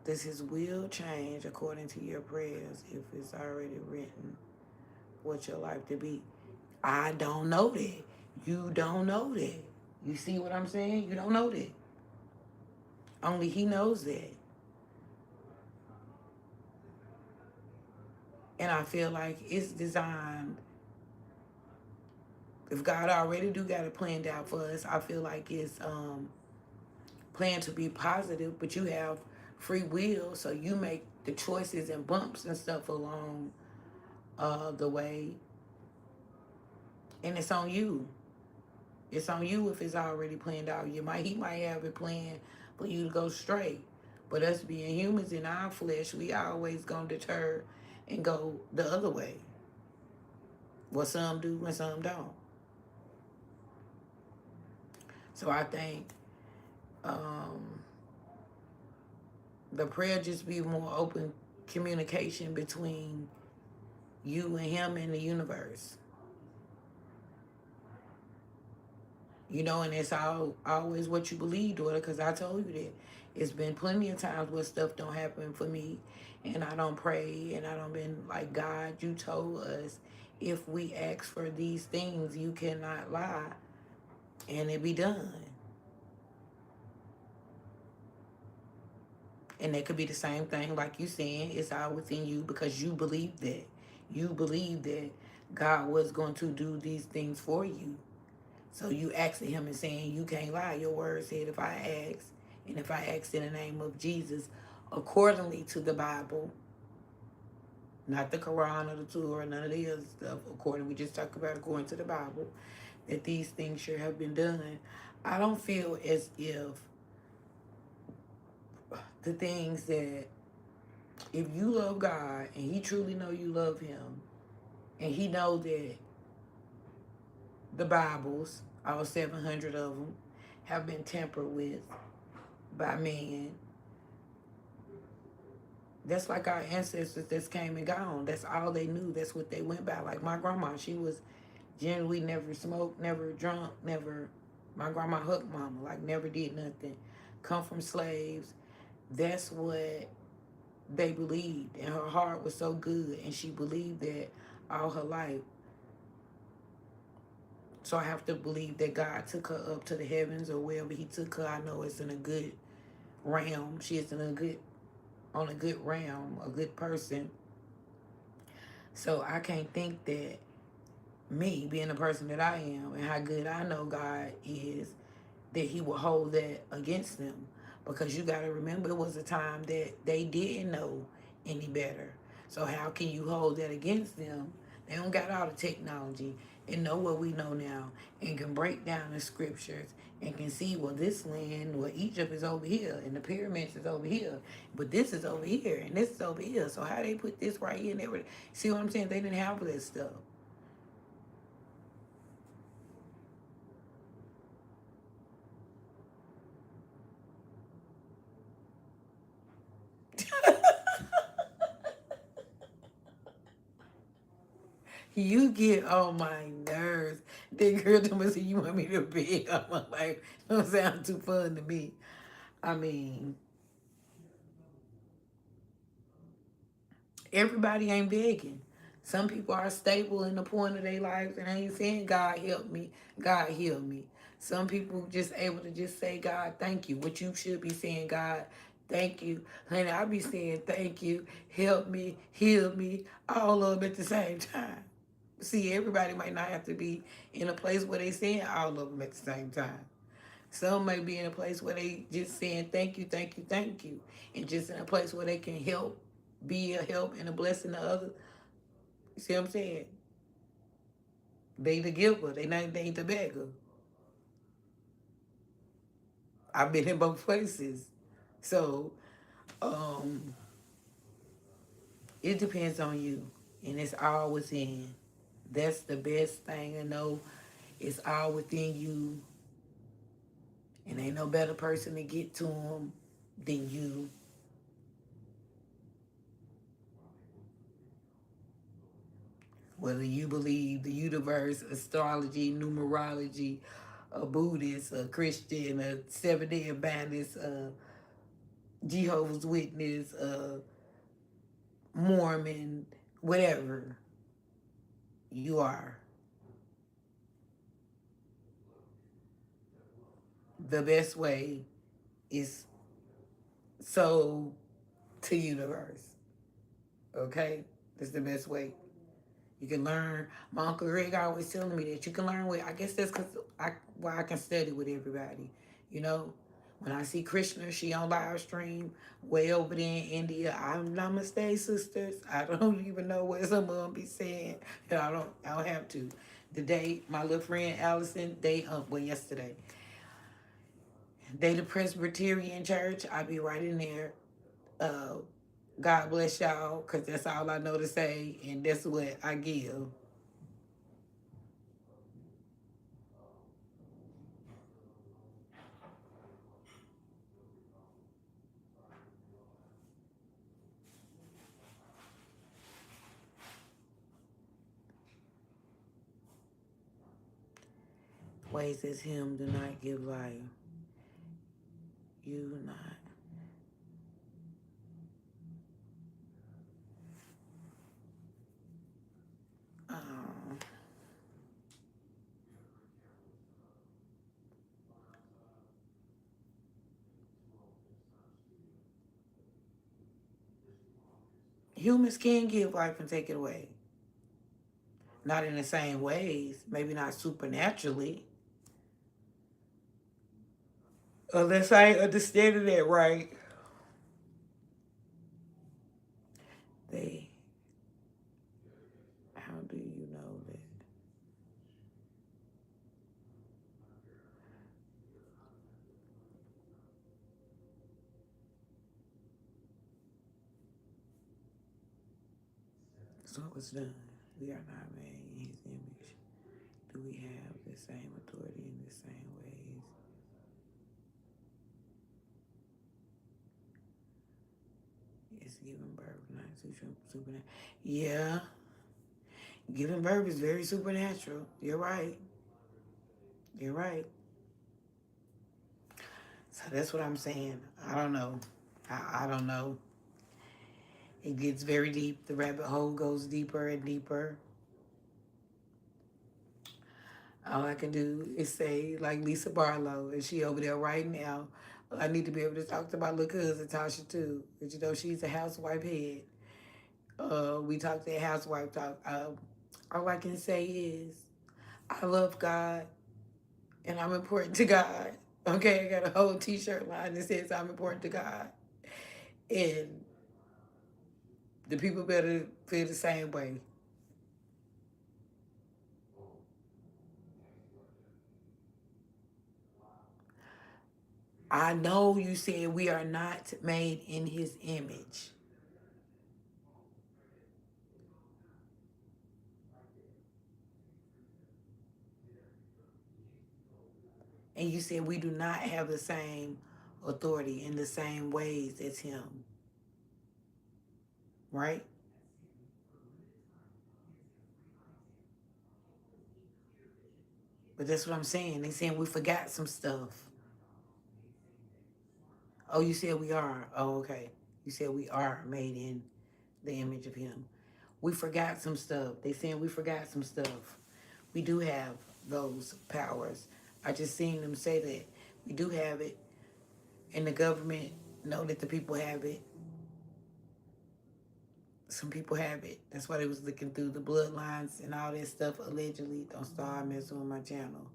Does his will change according to your prayers if it's already written what your life to be? I don't know that. You don't know that. You see what I'm saying? You don't know that. Only he knows that. And I feel like it's designed. If God already do got it planned out for us, I feel like it's planned to be positive, but you have free will, so you make the choices and bumps and stuff along the way. And it's on you. It's on you if it's already planned out. He might have it planned for you to go straight. But us being humans in our flesh, we always gonna deter and go the other way. What some do and some don't. So I think the prayer just be more open communication between you and him and the universe. You know, and it's always what you believe, daughter, because I told you that. It's been plenty of times where stuff don't happen for me, and I don't pray, and I don't been like, God, you told us if we ask for these things, you cannot lie, and it be done. And that could be the same thing, like you saying, it's all within you because you believe that. You believe that God was going to do these things for you. So you asking him and saying, you can't lie. Your word said if I ask, and if I ask in the name of Jesus, accordingly to the Bible, not the Quran or the Torah, none of the other stuff, we just talked about according to the Bible, that these things should have been done. I don't feel as if the things that, if you love God and he truly know you love him, and he know that the Bibles, all 700 of them, have been tampered with by man. That's like our ancestors that's came and gone. That's all they knew. That's what they went by. Like my grandma, she was generally never smoked, never drunk, never. My grandma hooked mama, like never did nothing. Come from slaves. That's what they believed. And her heart was so good. And she believed that all her life. So I have to believe that God took her up to the heavens or wherever he took her. I know it's in a good realm. She is on a good realm, a good person. So I can't think that me being the person that I am and how good I know God is, that he will hold that against them. Because you got to remember, it was a time that they didn't know any better. So how can you hold that against them? They don't got all the technology and know what we know now and can break down the scriptures and can see, well, this land, well, Egypt is over here and the pyramids is over here, but this is over here and this is over here. So how they put this right here and everything? See what I'm saying? They didn't have this stuff. You get on my nerves. Then girl told me, you want me to beg? I'm like, don't sound too fun to me. I mean, everybody ain't begging. Some people are stable in the point of their lives and ain't saying, God help me, God heal me. Some people just able to just say, God, thank you. What you should be saying, God, thank you. Honey, I be saying thank you, help me, heal me, all of them at the same time. See, everybody might not have to be in a place where they saying all of them at the same time. Some may be in a place where they just saying thank you, thank you, thank you. And just in a place where they can help, be a help and a blessing to others. You see what I'm saying? They the giver. They ain't the beggar. I've been in both places. So, um, it depends on you. And it's all within. That's the best thing to know. It's all within you. And ain't no better person to get to them than you. Whether you believe the universe, astrology, numerology, a Buddhist, a Christian, a Seventh-day Adventist, a Jehovah's Witness, a Mormon, whatever you are, the best way is so to universe. Okay? That's the best way. You can learn. My Uncle Greg always telling me that you can learn with, I guess that's because why I can study with everybody. You know? When I see Krishna, she on live stream way over there in India. I'm namaste, sisters. I don't even know what some of them be saying. And I don't have to. The day my little friend Allison, yesterday, they the Presbyterian Church. I be right in there. Uh, God bless y'all, cause that's all I know to say, and that's what I give. Ways as him do not give life. You not. Um, Humans can give life and take it away. Not in the same ways. Maybe not supernaturally. Unless I ain't understanding that right. They. How do you know that? So it's done. We are not made in his image. Do we have the same authority in the same ways? It's giving birth, not supernatural. Yeah, giving birth is very supernatural. You're right. You're right. So that's what I'm saying. I don't know. I don't know. It gets very deep. The rabbit hole goes deeper and deeper. All I can do is say, like Lisa Barlow, and she over there right now. I need to be able to talk to my little cousin Tasha too, but you know she's a housewife head. We talk that housewife talk. All I can say is I love God and I'm important to God. Okay, I got a whole T-shirt line that says I'm important to God, and the people better feel the same way. I know you said we are not made in His image, and you said we do not have the same authority in the same ways as Him, right? But that's what I'm saying. They saying we forgot some stuff. Oh, you said we are. Oh, okay. You said we are made in the image of Him. We forgot some stuff. They saying we forgot some stuff. We do have those powers. I just seen them say that we do have it, and the government know that the people have it. Some people have it. That's why they was looking through the bloodlines and all that stuff allegedly. Don't start messing with my channel.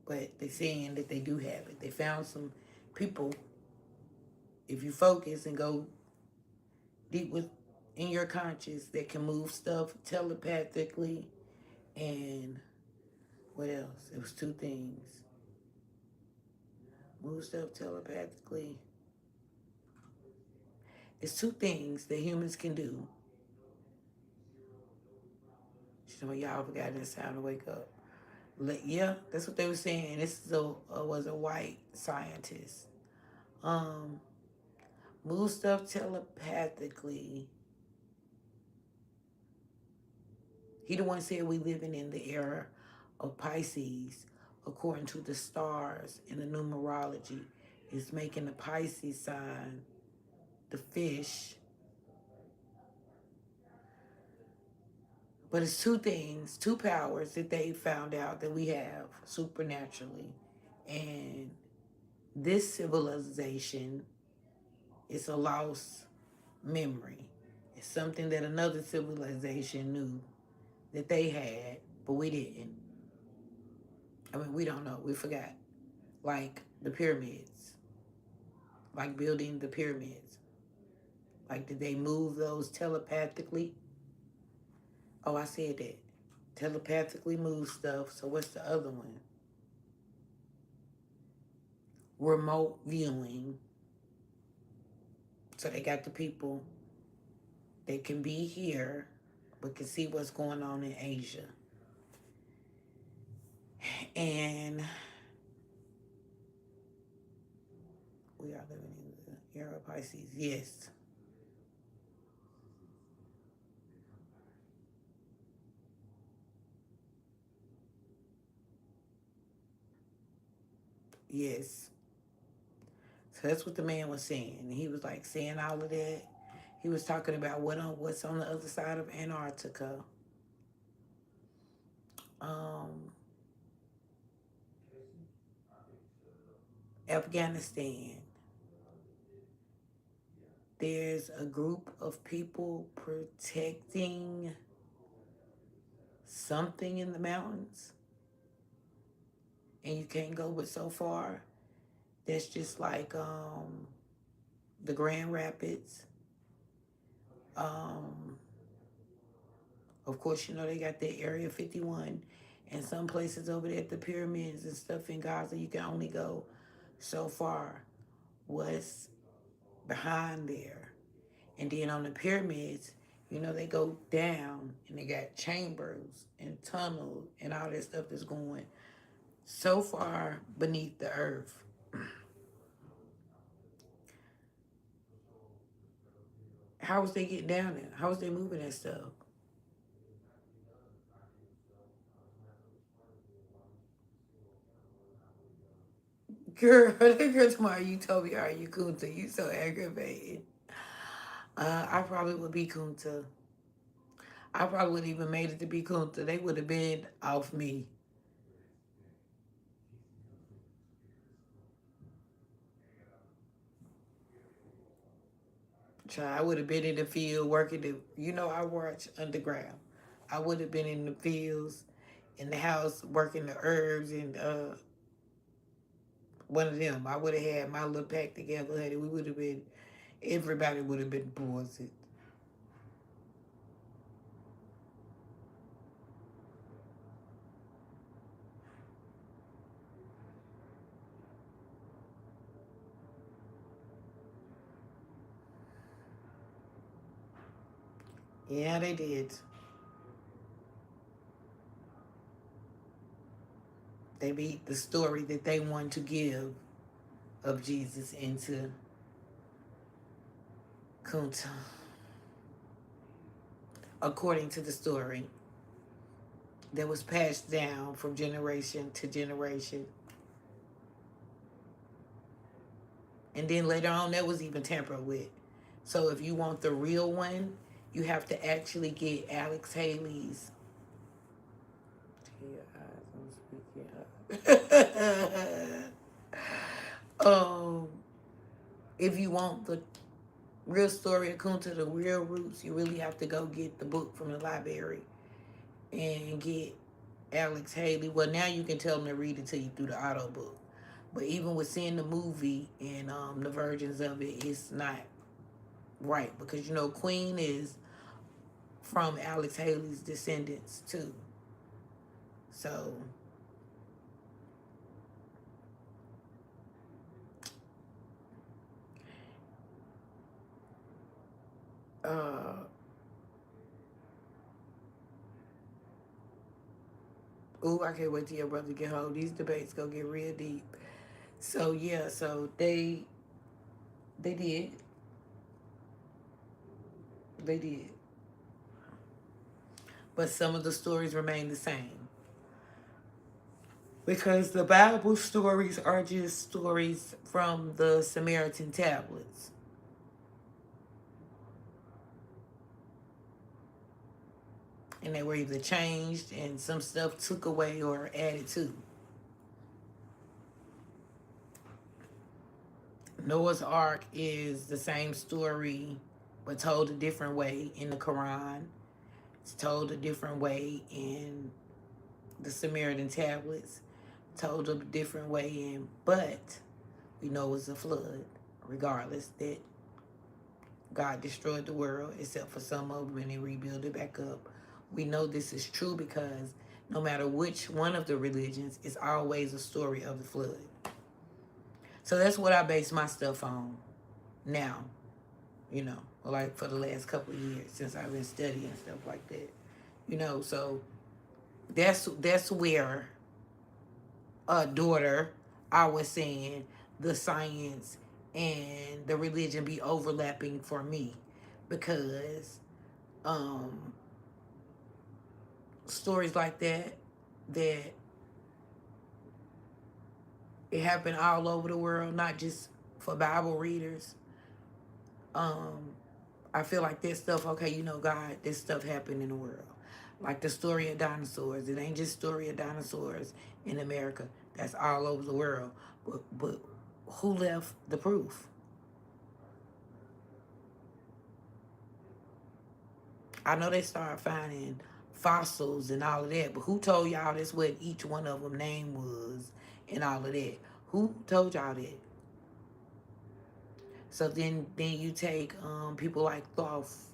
But they saying that they do have it. They found some people, if you focus and go deep with in your conscious, that can move stuff telepathically. And what else? It was two things. Move stuff telepathically. It's two things that humans can do. Some of y'all forgot that sound to wake up. Yeah, that's what they were saying. This is was a white scientist. Um, Move stuff telepathically. He the one said we living in the era of Pisces, according to the stars in the numerology. Is making the Pisces sign, the fish. But it's two things, two powers that they found out that we have supernaturally. And this civilization is a lost memory. It's something that another civilization knew that they had, but we didn't. I mean, we don't know. We forgot. Like the pyramids, like building the pyramids. Like, did they move those telepathically? Oh, I said that. Telepathically move stuff. So what's the other one? Remote viewing. So they got the people that can be here but can see what's going on in Asia. And we are living in the era of Pisces. Yes. Yes. So that's what the man was saying. And he was like saying all of that. He was talking about what's on the other side of Antarctica. Um, Afghanistan. There's a group of people protecting something in the mountains. And you can't go but so far. That's just like the Grand Rapids. Um, of course, you know, they got the Area 51 and some places over there at the pyramids and stuff in Gaza. You can only go so far. What's behind there? And then on the pyramids, you know, they go down and they got chambers and tunnels and all that stuff that's going so far beneath the earth. How was they getting down there? How was they moving that stuff? Girl, that girl tomorrow, you told me, are you Kunta? You so aggravated. I probably would be Kunta. I probably wouldn't even made it to be Kunta. They would have been off me. Child, I would have been in the field working the, you know, I worked underground. I would have been in the fields, in the house, working the herbs and one of them. I would have had my little pack together, honey. We would have been, everybody would have been poisoned. Yeah, they did. They beat the story that they wanted to give of Jesus into Kunta, according to the story that was passed down from generation to generation. And then later on, that was even tampered with. So if you want the real one, You have to actually get Alex Haley's. um, if you want the real story of Kunta, the real roots, you really have to go get the book from the library and get Alex Haley. Well, now you can tell them to read it to you through the auto book. But even with seeing the movie and the versions of it, it's not right because Queen is from Alex Haley's descendants too. So uh ooh, I can't wait till your brother get home. These debates gonna get real deep. So yeah, so they did. They did. But some of the stories remain the same. Because the Bible stories are just stories from the Samaritan tablets. And they were either changed and some stuff took away or added to. Noah's Ark is the same story but told a different way in the Quran. It's told a different way in the Samaritan tablets, told a different way in, but we know it's a flood, regardless, that God destroyed the world except for some of them and they rebuild it back up. We know this is true because no matter which one of the religions, it's always a story of the flood. So that's what I base my stuff on now, like for the last couple of years since I've been studying stuff like that. So that's where a daughter, I was saying the science and the religion be overlapping for me because um stories like that it happened all over the world, not just for Bible readers. Um, I feel like this stuff, okay, God, this stuff happened in the world. Like the story of dinosaurs. It ain't just story of dinosaurs in America. That's all over the world. But who left the proof? I know they started finding fossils and all of that, but who told y'all that's what each one of them name was and all of that? Who told y'all that? So then you take people like Thoth,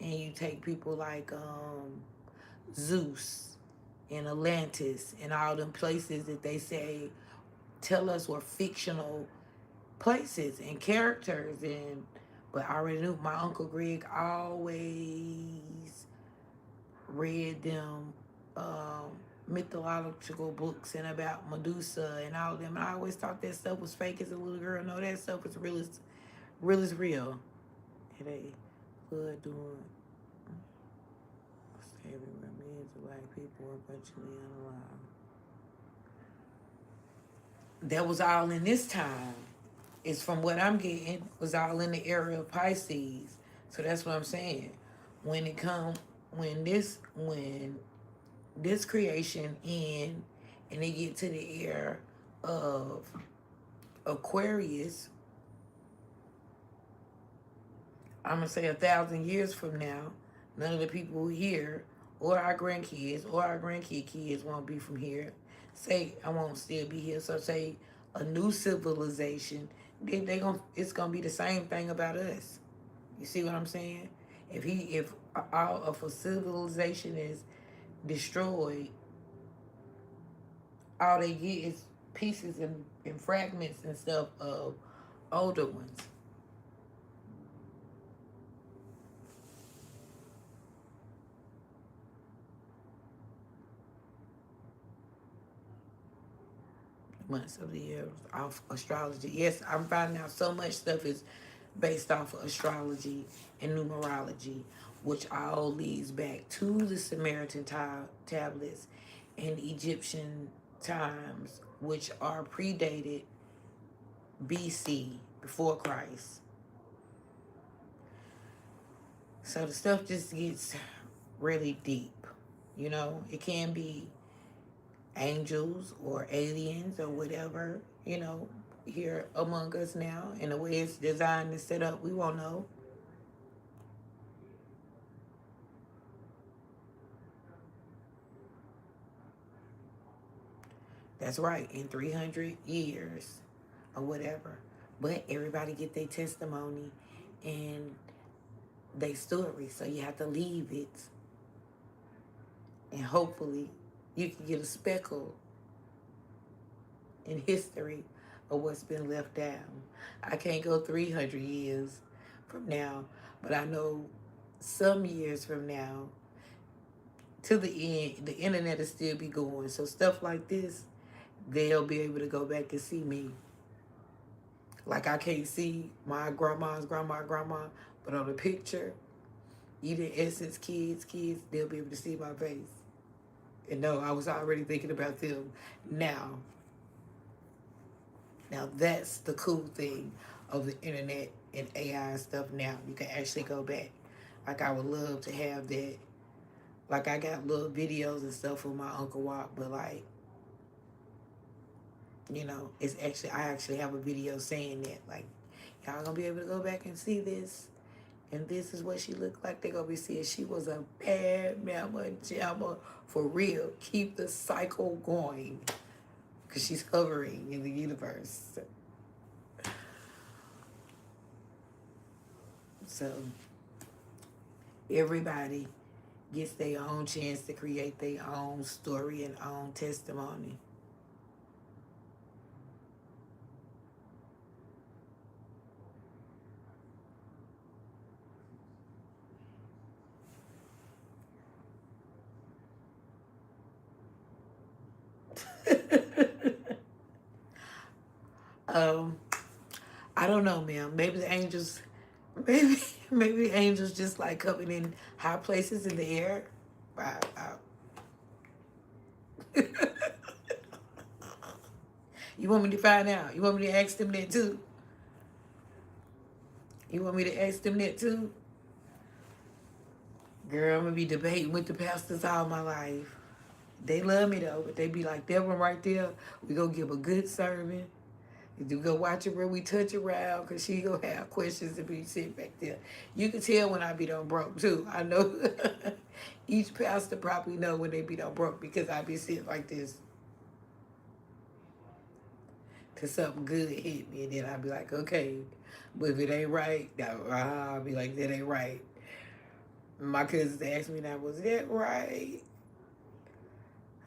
and you take people like Zeus and Atlantis and all them places that they say tell us were fictional places and characters. And but I already knew my Uncle Greg always read them mythological books and about Medusa and all of them. And I always thought that stuff was fake as a little girl. No, that stuff is real as real. It ain't blood doing everywhere. Millions of black people were virtually unalive. That was all in this time. It's from what I'm getting, was all in the area of Pisces. So that's what I'm saying. When it come when this creation end and they get to the era of Aquarius, I'm gonna say 1,000 years from now, none of the people here or our grandkids or our grandkid kids won't be from here. Say I won't still be here. So say a new civilization, it's gonna be the same thing about us. You see what I'm saying? If all of a civilization is destroyed, all they get is pieces and fragments and stuff of older ones. Months of the year off astrology. Yes, I'm finding out so much stuff is based off of astrology and numerology, which all leads back to the Samaritan tablets and Egyptian times, which are predated BC, before Christ. So the stuff just gets really deep. You know, it can be angels or aliens or whatever, you know, here among us now. And the way it's designed and set up, we won't know. That's right, in 300 years or whatever. But everybody get their testimony and their story. So you have to leave it. And hopefully you can get a speckle in history of what's been left down. I can't go 300 years from now, but I know some years from now to the end, the internet will still be going. So stuff like this, they'll be able to go back and see me. Like I can't see my grandma, but on the picture, even Essence kids, they'll be able to see my face. And no, I was already thinking about them now. Now that's the cool thing of the internet and AI and stuff now. You can actually go back. Like I would love to have that. Like I got little videos and stuff from my Uncle Wop, but like, you know, it's actually I actually have a video saying that. Like, y'all gonna be able to go back and see this. And this is what she looked like. They're gonna be seeing she was a bad mama jamma for real. Keep the cycle going. Cause she's hovering in the universe. So everybody gets their own chance to create their own story and own testimony. um, I don't know, man. Maybe the angels, maybe maybe the angels just like coming in high places in the air. You want me to find out? You want me to ask them that too? You want me to ask them that too? Girl, I'm gonna be debating with the pastors all my life. They love me though, but they be like, that one right there, we gonna give a good sermon. You go watch it where we touch around, cause she gonna have questions to be sitting back there. You can tell when I be done broke too. I know each pastor probably know when they be done broke because I be sitting like this. Cause something good hit me and then I be like, okay. But if it ain't right, I'll be like, that ain't right. My cousins ask me now, was that right?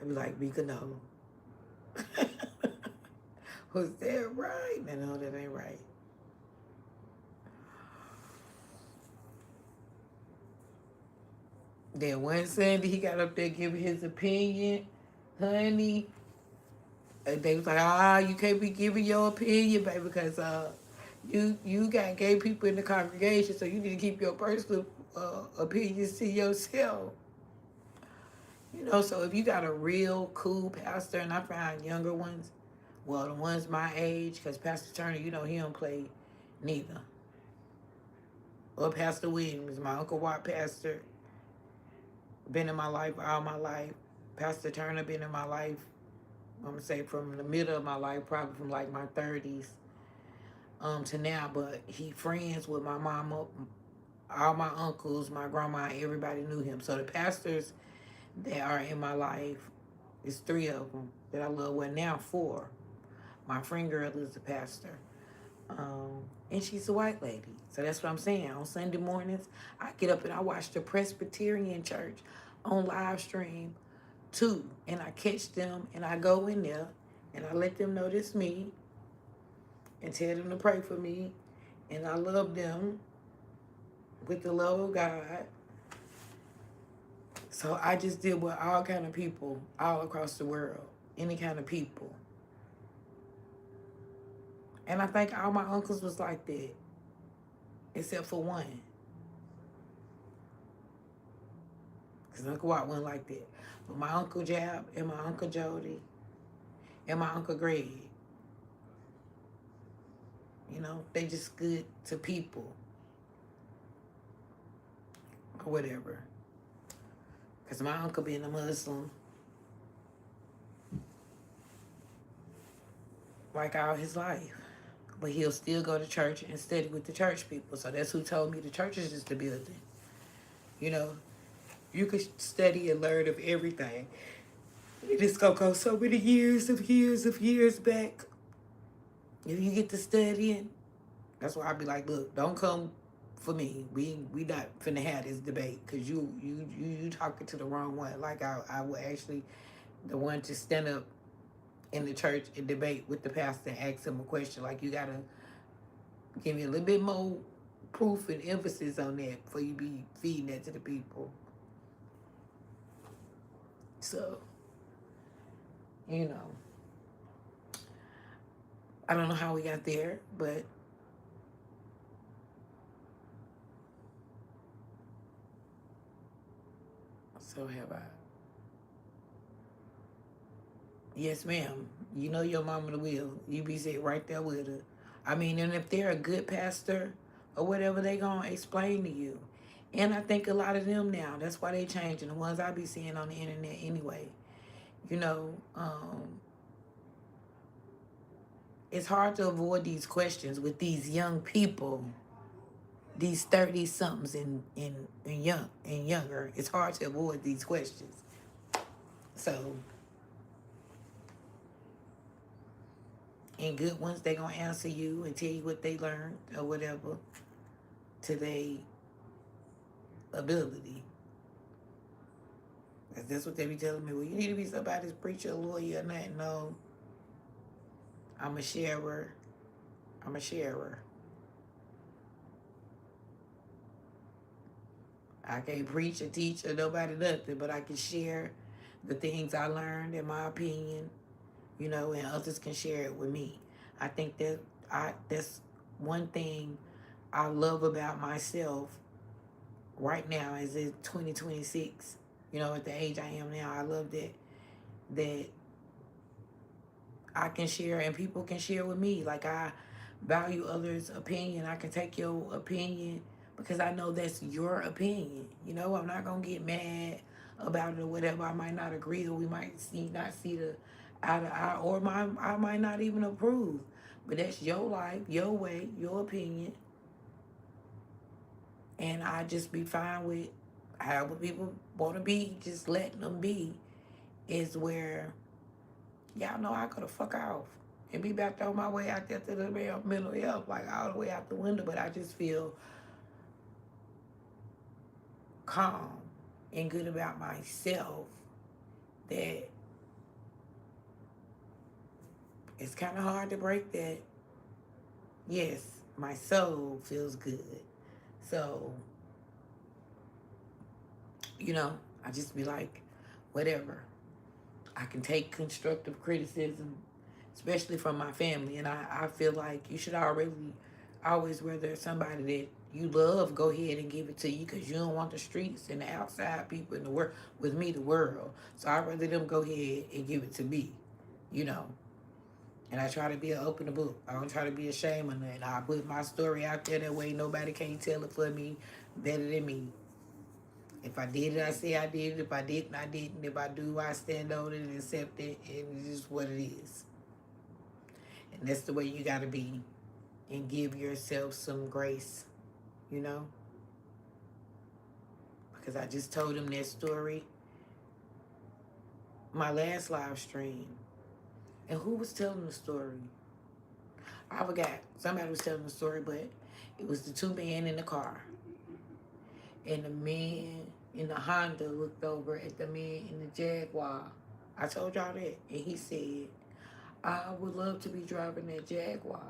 I be like, Mika, no. Was that right? No, that ain't right. Then one Sunday he got up there giving his opinion, honey. And they was like, you can't be giving your opinion, baby, because you got gay people in the congregation, so you need to keep your personal opinions to yourself. You know, so if you got a real cool pastor, and I find younger ones, well, the ones my age, because Pastor Turner, you know, he don't play neither. Or Pastor Williams, my Uncle Watt pastor, been in my life all my life. Pastor Turner been in my life, I'm going to say from the middle of my life, probably from like my 30s to now. But he friends with my mama, all my uncles, my grandma, everybody knew him. So the pastors that are in my life, it's 3 of them that I love. Well, now 4. My friend girl is a pastor. And she's a white lady. So that's what I'm saying. On Sunday mornings, I get up and I watch the Presbyterian Church on live stream too. And I catch them and I go in there and I let them know this me and tell them to pray for me. And I love them with the love of God. So I just deal with all kind of people all across the world. Any kind of people. And I think all my uncles was like that. Except for one. Because Uncle Watt wasn't like that. But my Uncle Jab and my Uncle Jody and my Uncle Greg, you know, they just good to people. or whatever. Because my uncle being a Muslim, like all his life. But he'll still go to church and study with the church people. So that's who told me the church is just the building. You know, you could study and learn of everything. It's gonna go so many years back. If you get to studying, that's why I be like, look, don't come for me. We not finna have this debate because you talking to the wrong one. Like I would actually the one to stand up in the church and debate with the pastor and ask him a question. Like you gotta give me a little bit more proof and emphasis on that before you be feeding that to the people. So, you know, I don't know how we got there, but so have I. Yes, ma'am. You know your mama the will. You be sitting right there with her. I mean, and if they're a good pastor or whatever, they gonna explain to you. And I think a lot of them now, that's why they changing. The ones I be seeing on the internet anyway. You know, it's hard to avoid these questions with these young people, these 30 somethings and younger. It's hard to avoid these questions. So, and good ones, they gonna answer you and tell you what they learned or whatever to their ability. Cause that's what they be telling me. Well, you need to be somebody's preacher, lawyer, or nothing. No, I'm a sharer. I'm a sharer. I can't preach or teach or nobody nothing, but I can share the things I learned in my opinion, you know, and others can share it with me. I think that that's one thing I love about myself right now as in 2026, you know, at the age I am now. I love that I can share and people can share with me. Like I value others' opinion. I can take your opinion because I know that's your opinion. You know, I'm not gonna get mad about it or whatever. I might not agree or we might not see the eye to eye or I might not even approve. But that's your life, your way, your opinion. And I just be fine with however people want to be, just letting them be is where y'all know I could have fuck off and be back on my way out there to the mental health, like all the way out the window. But I just feel calm and good about myself that it's kind of hard to break that. Yes, my soul feels good. So, you know, I just be like, whatever. I can take constructive criticism, especially from my family. And I feel like you should always, where there's somebody that you love, go ahead and give it to you because you don't want the streets and the outside people in the world, with me, the world. So I'd rather them go ahead and give it to me, you know. And I try to be an open book. I don't try to be ashamed of nothing. I put my story out there that way nobody can't tell it for me better than me. If I did it, I say I did it. If I didn't, I didn't. If I do, I stand on it and accept it. And it's just what it is. And that's the way you got to be. And give yourself some grace, you know? Because I just told him that story. My last live stream. And who was telling the story? I forgot. Somebody was telling the story, but it was the two men in the car. And the man in the Honda looked over at the man in the Jaguar. I told y'all that. And he said, I would love to be driving that Jaguar.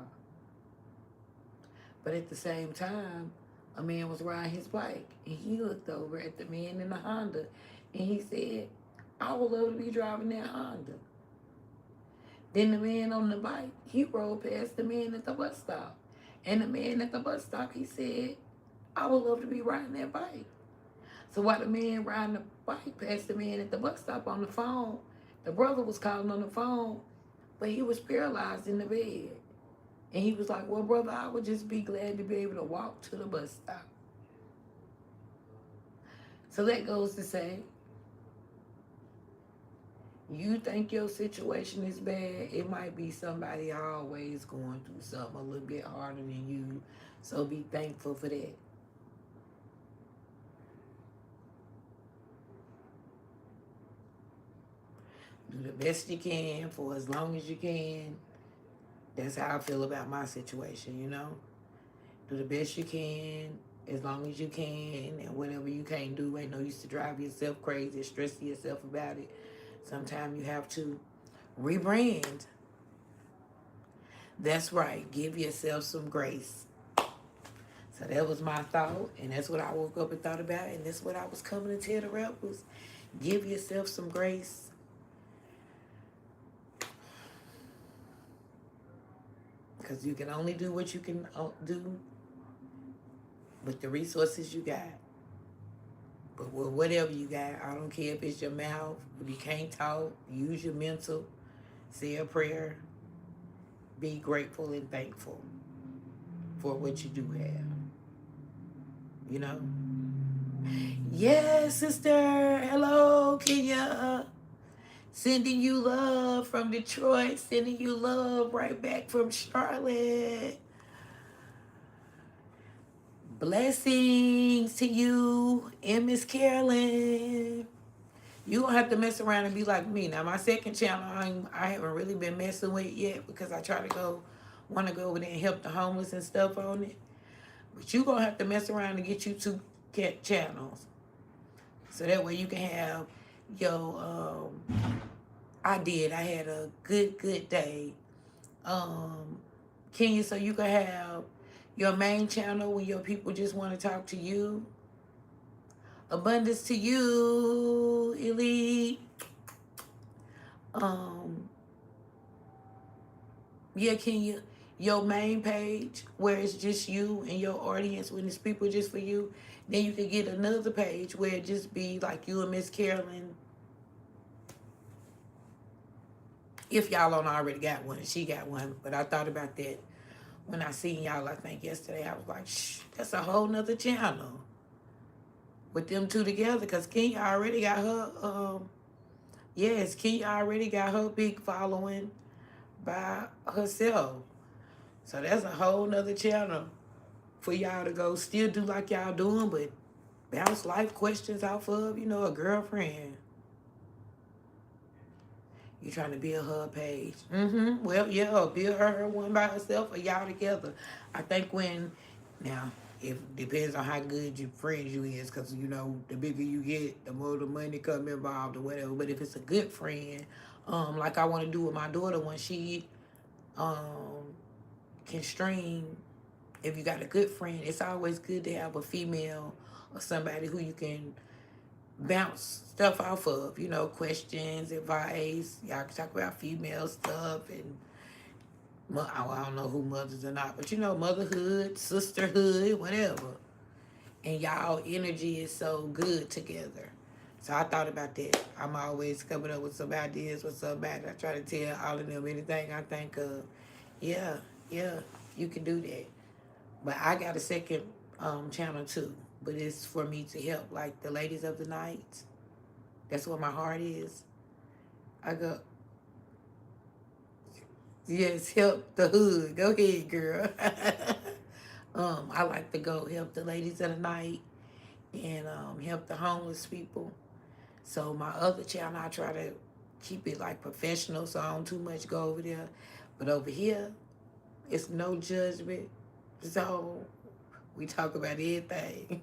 But at the same time, a man was riding his bike. And he looked over at the man in the Honda. And he said, I would love to be driving that Honda. Then the man on the bike, he rolled past the man at the bus stop. And the man at the bus stop, he said, I would love to be riding that bike. So while the man riding the bike past the man at the bus stop on the phone, the brother was calling on the phone, but he was paralyzed in the bed. And he was like, well, brother, I would just be glad to be able to walk to the bus stop. So that goes to say, you think your situation is bad, it might be somebody always going through something a little bit harder than you. So be thankful for that. Do the best you can for as long as you can. That's how I feel about my situation, you know? Do the best you can as long as you can, and whatever you can't do, ain't no use to drive yourself crazy, stress yourself about it. Sometimes you have to rebrand. That's right. Give yourself some grace. So that was my thought, and that's what I woke up and thought about, and that's what I was coming to tell the rebels. Give yourself some grace. Because you can only do what you can do with the resources you got. But with whatever you got, I don't care if it's your mouth, if you can't talk, use your mental, say a prayer, be grateful and thankful for what you do have. You know? Yes, sister. Hello, Kenya. Sending you love from Detroit. Sending you love right back from Charlotte. Blessings to you and Miss Carolyn. You don't have to mess around and be like me. Now, my second channel, I haven't really been messing with it yet because I want to go over there and help the homeless and stuff on it. But you going to have to mess around and get you two channels. So that way you can have your, I had a good day. Kenya, so you can have your main channel when your people just want to talk to you. Abundance to you, Elite. Yeah, Kenya, your main page where it's just you and your audience, when it's people just for you. Then you can get another page where it just be like you and Miss Carolyn. If y'all don't already got one, she got one. But I thought about that when I seen y'all, I think yesterday. I was like, shh, that's a whole nother channel with them two together. Because Kenya already got her, Kenya already got her big following by herself. So that's a whole nother channel for y'all to go still do like y'all doing, but bounce life questions off of, a girlfriend. You trying to build her page. Well, yeah, build her one by herself or y'all together. I think now, it depends on how good your friends you is, because, the bigger you get, the more the money come involved or whatever. But if it's a good friend, like I want to do with my daughter when she can stream, if you got a good friend, it's always good to have a female or somebody who you can bounce stuff off of, questions, advice. Y'all can talk about female stuff, and I don't know who mothers or not, but motherhood, sisterhood, whatever. And y'all energy is so good together. So I thought about that. I'm always coming up with some ideas with somebody. I try to tell all of them anything I think of. Yeah, you can do that. But I got a second channel too. But it's for me to help, like the ladies of the night. That's what my heart is. I go, yes, help the hood. Go ahead, girl. I like to go help the ladies of the night and help the homeless people. So my other channel, I try to keep it like professional, so I don't too much go over there. But over here, it's no judgment. So we talk about everything.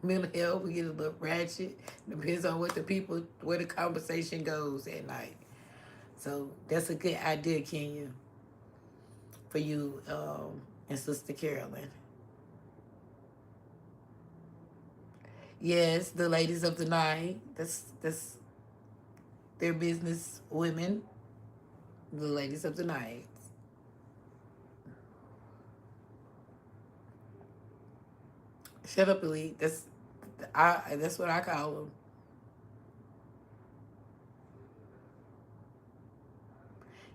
Mental health, we get a little ratchet. Depends on where the conversation goes at night. So that's a good idea, Kenya, for you and Sister Carolyn. Yes, the ladies of the night. That's their business women. The ladies of the night. Shut up, Elite. That's what I call them.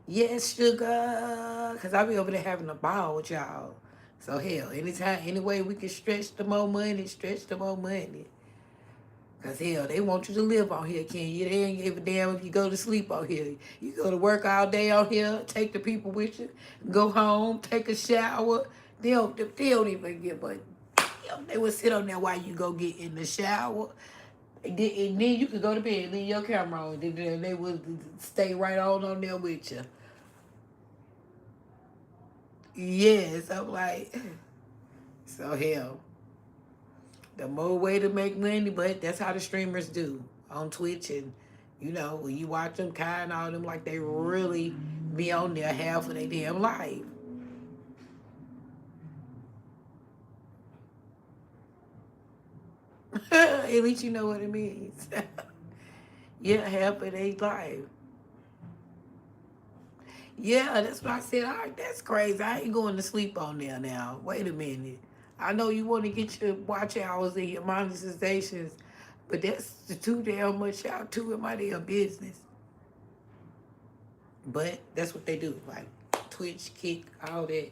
Yes, sugar. Because I be over there having a ball with y'all. So, hell, any way we can stretch the more money, stretch the more money. Cause hell, they want you to live on here, Ken. You they ain't give a damn if you go to sleep on here. You go to work all day on here, take the people with you, go home, take a shower. They don't even give a damn. They would sit on there while you go get in the shower. And then you could go to bed, leave your camera on. Then they would stay right on there with you. Yes, I'm like, so hell. The more way to make money, but that's how the streamers do on Twitch. And when you watch them, Kai and all them, like they really be on there half of their damn life. At least you know what it means. Yeah, half of their life. Yeah, that's what I said. All right, that's crazy. I ain't going to sleep on there now. Wait a minute. I know you want to get your watch hours and your monetizations, but that's too damn much out too in my damn business. But that's what they do. Like Twitch, Kick, all that.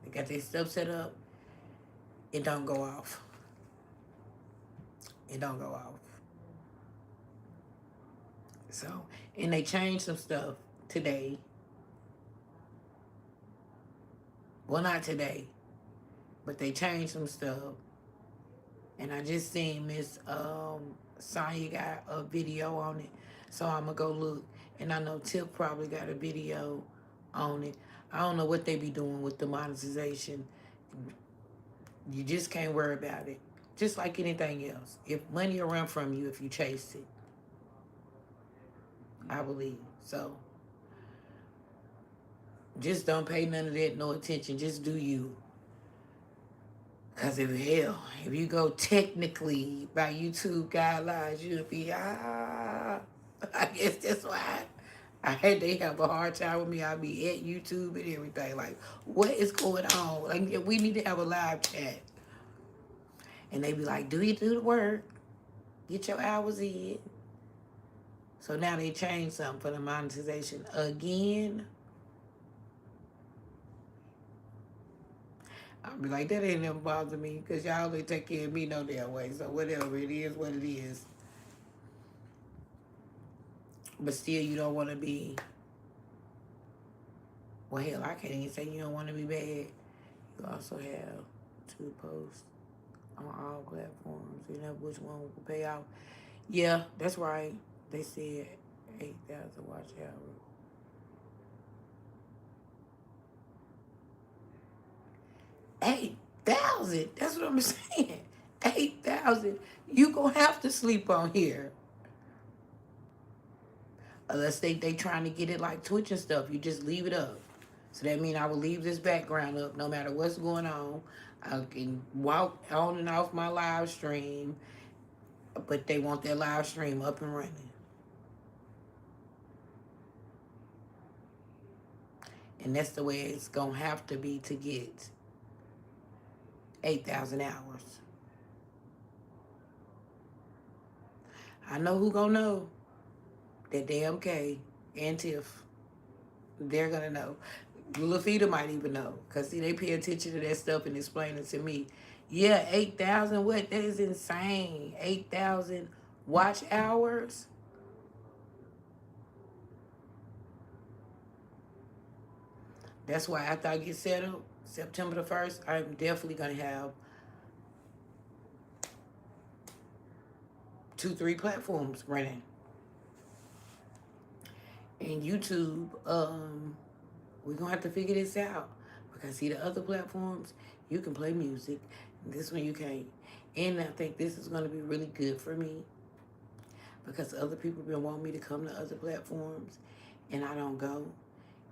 They got their stuff set up. It don't go off. It don't go off. So, and they changed some stuff today. Well, not today, but they changed some stuff. And I just seen Miss Sonya got a video on it. So I'm going to go look. And I know Tip probably got a video on it. I don't know what they be doing with the monetization. You just can't worry about it. Just like anything else. If money will run from you if you chase it. I believe. So just don't pay none of that, no attention. Just do you. Because if you go technically by YouTube guidelines, you'll be, I guess that's why they have a hard time with me. I'll be at YouTube and everything. Like, what is going on? Like, we need to have a live chat. And they be like, do you do the work? Get your hours in. So now they changed something for the monetization again. I'll be like, that ain't never bothered me because y'all only take care of me no damn way. So whatever, it is what it is. But still, you don't want to be, well, hell, I can't even say you don't want to be bad. You also have to post on all platforms. You know which one will pay out. Yeah, that's right. They said 8,000 watch hours. 8,000. That's what I'm saying. 8,000. You gonna have to sleep on here. Unless they trying to get it like Twitch and stuff. You just leave it up. So that means I will leave this background up no matter what's going on. I can walk on and off my live stream. But they want their live stream up and running. And that's the way it's gonna have to be to get 8,000 hours. I know who gonna know. That damn K and Tiff. They're gonna know. Lafita might even know. Because see, they pay attention to that stuff and explain it to me. Yeah, 8,000, what? That is insane. 8,000 watch hours? That's why after I get settled, September the 1st, I'm definitely going to have 2-3 platforms running. And YouTube, we're going to have to figure this out. Because see, the other platforms, you can play music. This one you can't. And I think this is going to be really good for me. Because other people been wanting me to come to other platforms. And I don't go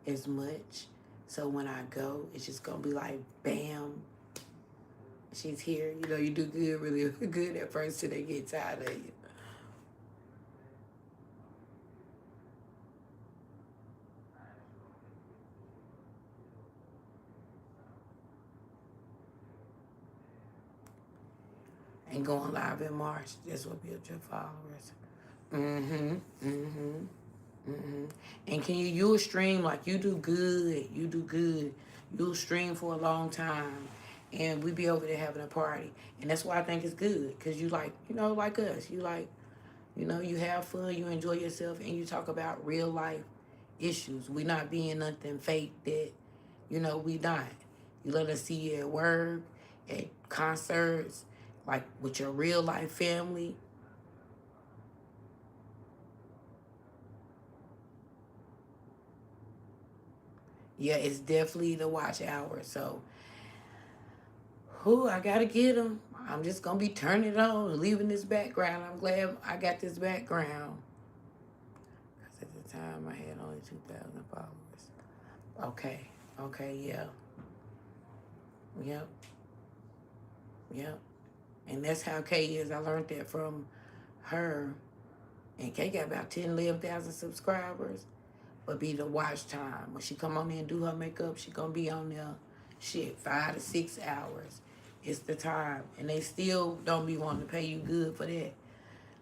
as much. So when I go, it's just going to be like, bam, she's here. You know, you do good, really good at first till they get tired of you. And going live in March, this will build your followers. And can you'll stream like you do good. You do good. You'll stream for a long time. and we be over there having a party. And that's why I think it's good, because you like, like us, you like, you have fun, you enjoy yourself, and you talk about real life issues. We not being nothing fake that, we not. You let us see you at work, at concerts, like with your real life family. Yeah, it's definitely the watch hour. So, who I gotta get them. I'm just gonna be turning it on and leaving this background. I'm glad I got this background. Cause at the time I had only 2,000 followers. Okay, okay, yeah, yep, yep. And that's how Kay is. I learned that from her. And Kay got about 10, 11,000 subscribers. But be the watch time. When she come on there and do her makeup, she gonna be on there, 5 to 6 hours. It's the time. And they still don't be wanting to pay you good for that.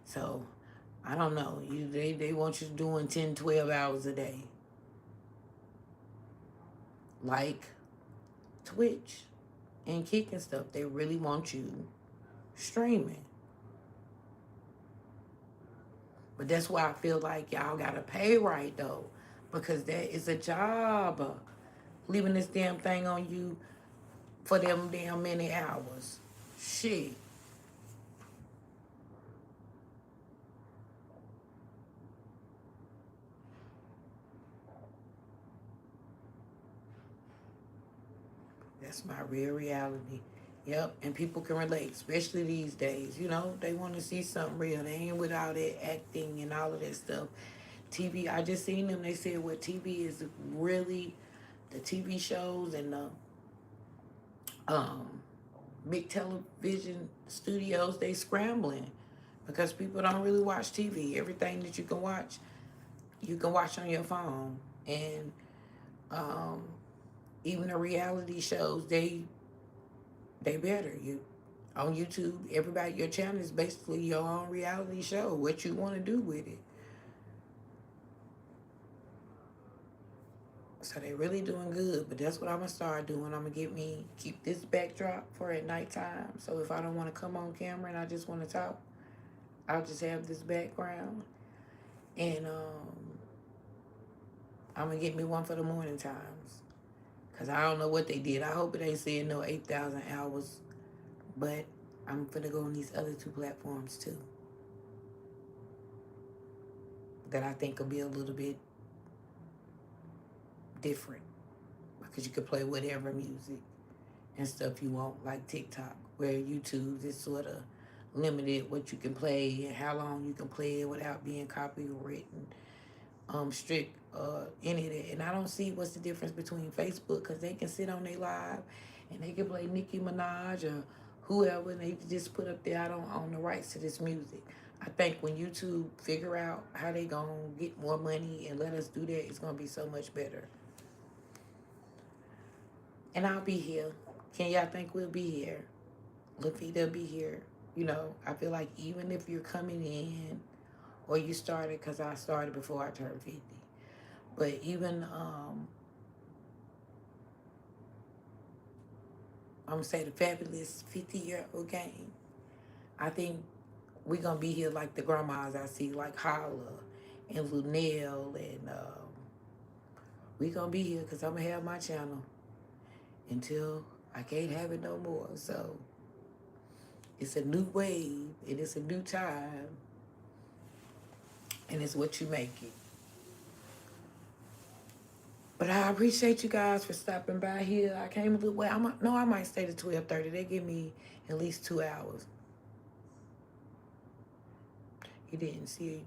So, I don't know. They want you doing 10, 12 hours a day. Like Twitch and Kick and stuff. They really want you streaming. But that's why I feel like y'all gotta pay right though. Because that is a job. Leaving this damn thing on you for them damn many hours. Shit. That's my real reality. Yep, and people can relate, especially these days. They want to see something real. They ain't with all that acting and all of that stuff. TV, I just seen them. They said what TV is really, the TV shows and the um, big television studios, they scrambling because people don't really watch TV. Everything that you can watch on your phone. And um, even the reality shows, they better. You on YouTube, everybody, your channel is basically your own reality show. What you want to do with it. So they really doing good, but that's what I'm gonna start doing. I'm gonna keep this backdrop for at nighttime. So if I don't want to come on camera and I just want to talk, I'll just have this background. And I'm gonna get me one for the morning times. Cause I don't know what they did. I hope it ain't saying no 8,000 hours, but I'm gonna go on these other two platforms too. That I think will be a little bit different, because you can play whatever music and stuff you want, like TikTok, where YouTube is sort of limited what you can play and how long you can play it without being copywritten, strict, any of that. And I don't see what's the difference between Facebook, because they can sit on their live and they can play Nicki Minaj or whoever, and they just put up there, I don't own the rights to this music. I think when YouTube figure out how they gonna get more money and let us do that, it's gonna be so much better. And I'll be here. Can y'all think we'll be here? Lafita be here. I feel like even if you're coming in or you started, because I started before I turned 50, but even, I'm going to say the fabulous 50-year-old game, I think we're going to be here like the grandmas I see, like Holla and Lunell, and we going to be here because I'm going to have my channel until I can't have it no more. So it's a new wave and it's a new time, and it's what you make it. But I appreciate you guys for stopping by here. I came a little way. I might stay to 12:30. They give me at least 2 hours. You didn't see it.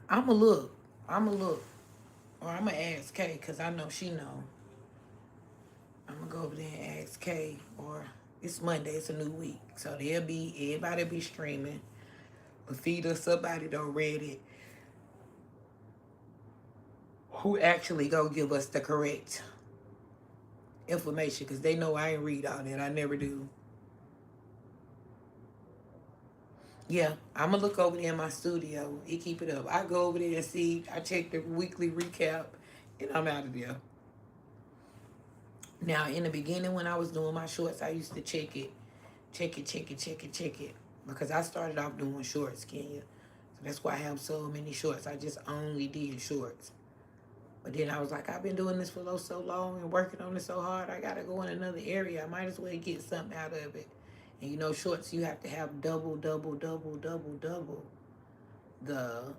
I'ma look. Or I'ma ask Kay, because I know she know. I'ma go over there and ask Kay. Or it's Monday, it's a new week. So everybody be streaming. Lafita, somebody done read it. Who actually go give us the correct information, because they know I ain't read all that. I never do. Yeah, I'm gonna look over there in my studio and keep it up. I go over there and see. I check the weekly recap, and I'm out of there. Now, in the beginning, when I was doing my shorts, I used to check it. Because I started off doing shorts, Kenya. So that's why I have so many shorts. I just only did shorts. But then I was like, I've been doing this for so long and working on it so hard, I gotta go in another area. I might as well get something out of it. And you know, shorts, you have to have double the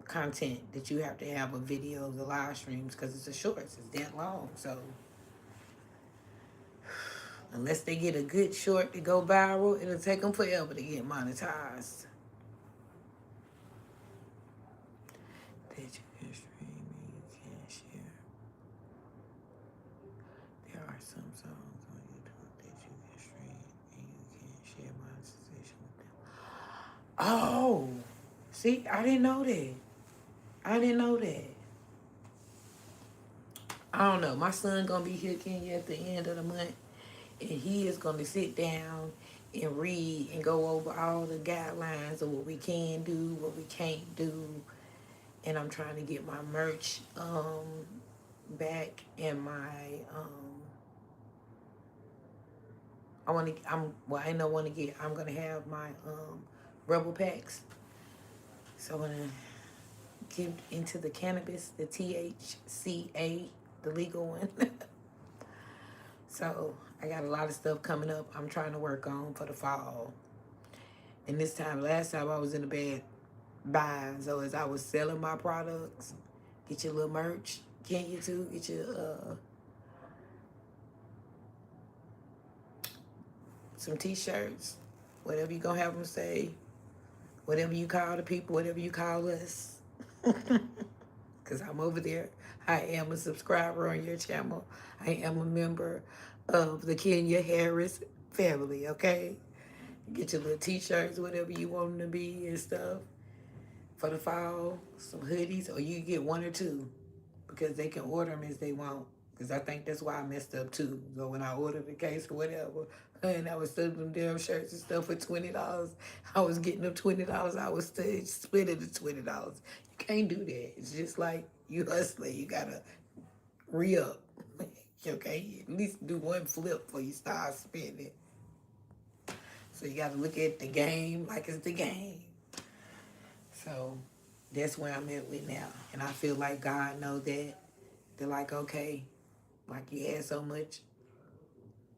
content that you have to have of videos, the live streams, because it's a shorts. It's that long. So unless they get a good short to go viral, it'll take them forever to get monetized. That you can stream and you can share. There are some songs on YouTube that you can stream and you can share monetization with them. Oh, see, I didn't know that. I didn't know that. I don't know. My son gonna be here, Kenya, at the end of the month, and he is gonna sit down and read and go over all the guidelines of what we can do, what we can't do, and I'm trying to get my merch back and my I'm gonna have my Rebel packs. So I'm gonna get into the cannabis, the THCA, the legal one. So I got a lot of stuff coming up I'm trying to work on for the fall. And this time, last time I was in the bed buying. So as I was selling my products, get your little merch, can you too? Get your some t-shirts, whatever you gonna have them say, whatever you call the people, whatever you call us. Because I'm over there. I am a subscriber on your channel. I am a member of the Kenya Harris family, okay? Get your little t-shirts, whatever you want them to be and stuff for the fall. Some hoodies, or you get one or two because they can order them as they want. Because I think that's why I messed up too. So when I ordered the case or whatever, and I was selling them damn shirts and stuff for $20, I was getting them $20. I was splitting the $20. You can't do that. It's just like you hustling. You gotta re-up. Okay? At least do one flip before you start spending. So you gotta look at the game like it's the game. So that's where I'm at with now. And I feel like God know that. They're like, okay, like you had so much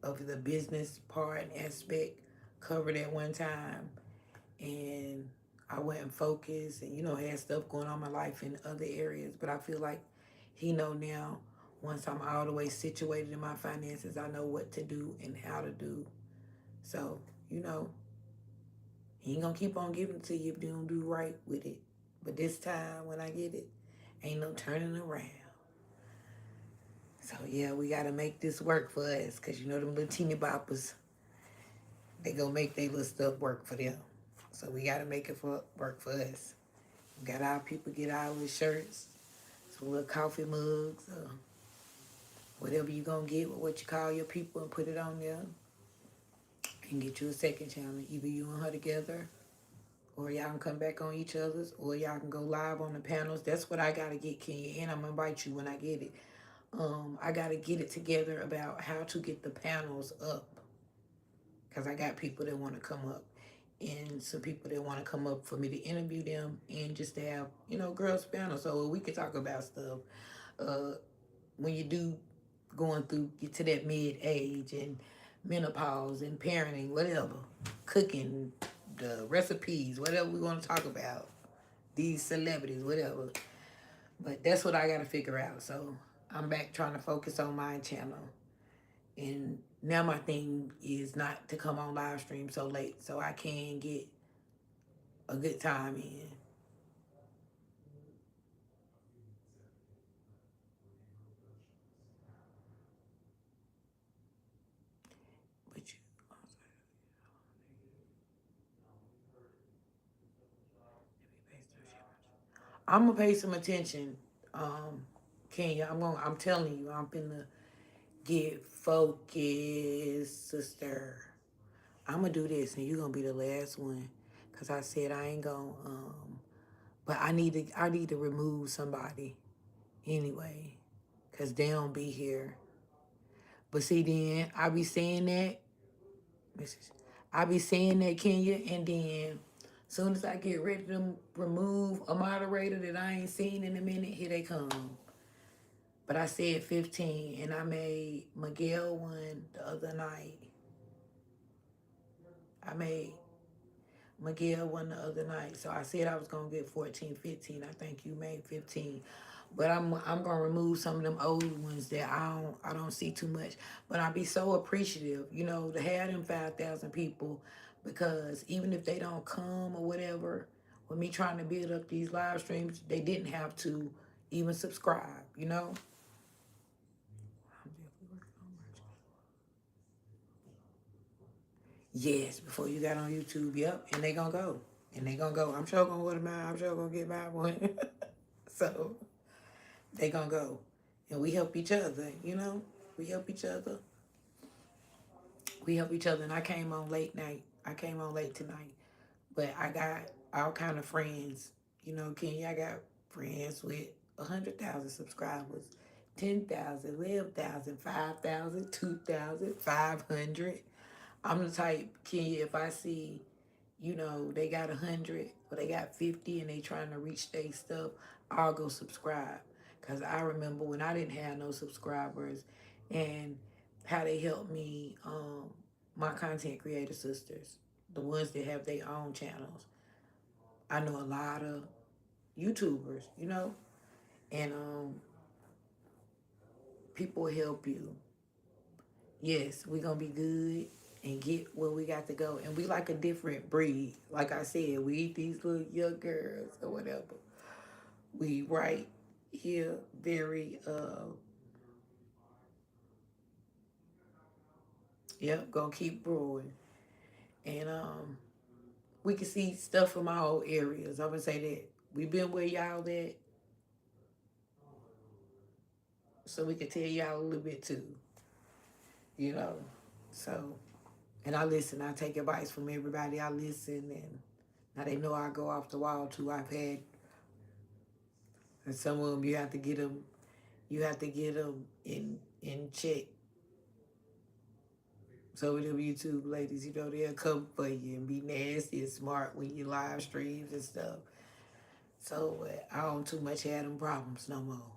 of the business part and aspect covered at one time, and I wasn't focused, and had stuff going on in my life in other areas. But I feel like he know now, once I'm all the way situated in my finances, I know what to do and how to do. So he ain't gonna keep on giving it to you if you don't do right with it. But this time when I get it, ain't no turning around. So yeah, we gotta make this work for us, because them little teeny boppers, they gonna make their little stuff work for them. So we gotta make it work for us. We got our people get our little shirts, some little coffee mugs, whatever you gonna get with what you call your people, and put it on there. And get you a second channel. Either you and her together, or y'all can come back on each other's, or y'all can go live on the panels. That's what I gotta get, Kenya, and I'm gonna invite you when I get it. I gotta get it together about how to get the panels up, because I got people that want to come up, and some people that want to come up for me to interview them, and just to have girls panel, so we can talk about stuff when you do going through, get to that mid age and menopause and parenting, whatever, cooking, the recipes, whatever we want to talk about, these celebrities, whatever. But that's what I got to figure out. So I'm back trying to focus on my channel. And now my thing is not to come on live stream so late, so I can get a good time in. But I'm gonna pay some attention, Kenya. I'm telling you, I'm finna get focused, sister. I'm gonna do this, and you're gonna be the last one, cause I said I ain't gonna. But I need to remove somebody anyway, because they don't be here. But see, then I be saying that, I be saying that, Kenya, and then soon as I get ready to remove a moderator that I ain't seen in a minute, here they come. But I said 15, and I made Miguel one the other night. I made Miguel one the other night. So I said I was gonna get 14, 15. I think you made 15. But I'm gonna remove some of them old ones that I don't see too much. But I'll be so appreciative, to have them 5,000 people, because even if they don't come or whatever, with me trying to build up these live streams, they didn't have to even subscribe. Yes, before you got on YouTube, yep, and they gonna go. And they gonna go. I'm sure gonna order mine. I'm sure gonna get mine one. So they gonna go. And we help each other. We help each other. We help each other. And I came on late night. I came on late tonight. But I got all kind of friends. Kenya, I got friends with 100,000 subscribers, 10,000, 11,000, 5,000, 2,000, 500. I'm the type, Kenya, if I see, they got 100 or they got 50 and they trying to reach their stuff, I'll go subscribe. Because I remember when I didn't have no subscribers and how they helped me, my content creator sisters, the ones that have their own channels. I know a lot of YouTubers, and people will help you. Yes, we're going to be good and get where we got to go. And we like a different breed. Like I said, we eat these little young girls or whatever. We right here very, yep, gonna keep growing. And we can see stuff from all areas. I'm gonna say that. We've been where y'all at, so we can tell y'all a little bit too. You know. So, and I listen. I take advice from everybody. I listen, and now they know I go off the wall too. I've had, and some of them you have to get them. You have to get them in check. So with them YouTube ladies, they'll come for you and be nasty and smart when you live streams and stuff. So I don't too much have them problems no more.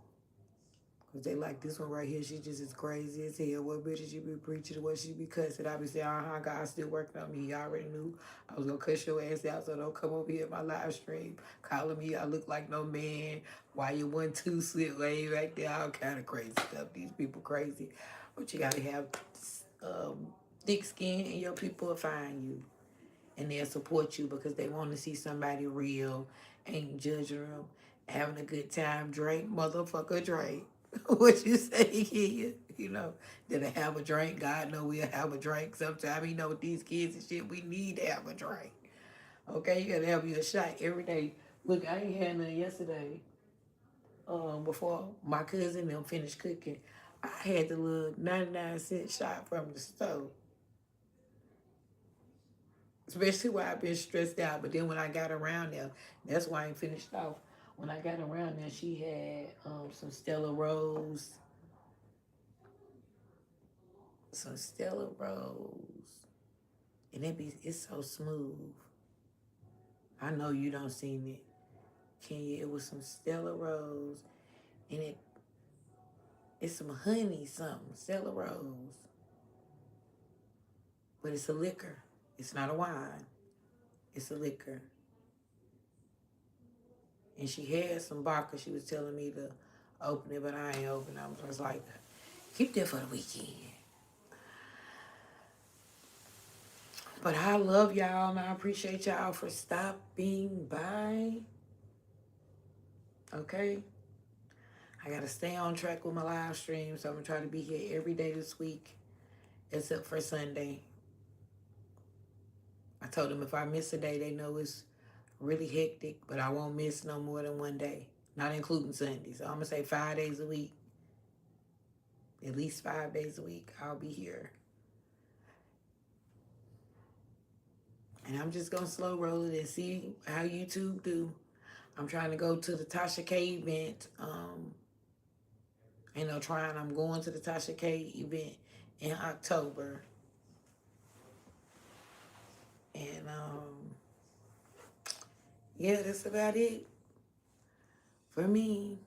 Because they like this one right here. She just is crazy as hell. What bitch she be preaching? What she be cussing? I be saying, God's still working on me. He already knew I was going to cuss your ass out, so don't come over here in my live stream calling me I look like no man. Why you 1-2 slip way right there? All kind of crazy stuff. These people crazy. But you got to have thick skin, and your people will find you. And they'll support you because they want to see somebody real, ain't judging them, having a good time. Drink, motherfucker, drink. What you say, kid? Did I have a drink? God know we'll have a drink sometime. With these kids and shit, we need to have a drink. Okay, you gotta have you a shot every day. Look, I ain't had none yesterday. Before my cousin them finished cooking, I had the little 99-cent shot from the store. Especially when I've been stressed out. But then when I got around there, that's why I ain't finished off. When I got around there, she had some Stella Rose. Some Stella Rose. And it's so smooth. I know you don't seen it. Kenya, it was some Stella Rose. And it's some honey something. Stella Rose. But it's a liquor. It's not a wine. It's a liquor. And she had some vodka. She was telling me to open it, but I ain't open it. I was just like, keep that for the weekend. But I love y'all, and I appreciate y'all for stopping by. Okay? I got to stay on track with my live stream, so I'm going to try to be here every day this week, except for Sunday. I told them if I miss a day, they know it's really hectic, but I won't miss no more than one day, not including Sunday. So I'm going to say 5 days a week, at least 5 days a week, I'll be here. And I'm just going to slow roll it and see how YouTube do. I'm trying to go to the Tasha K event Ain't no trying. I'm going to the Tasha K event in October. And yeah, that's about it for me.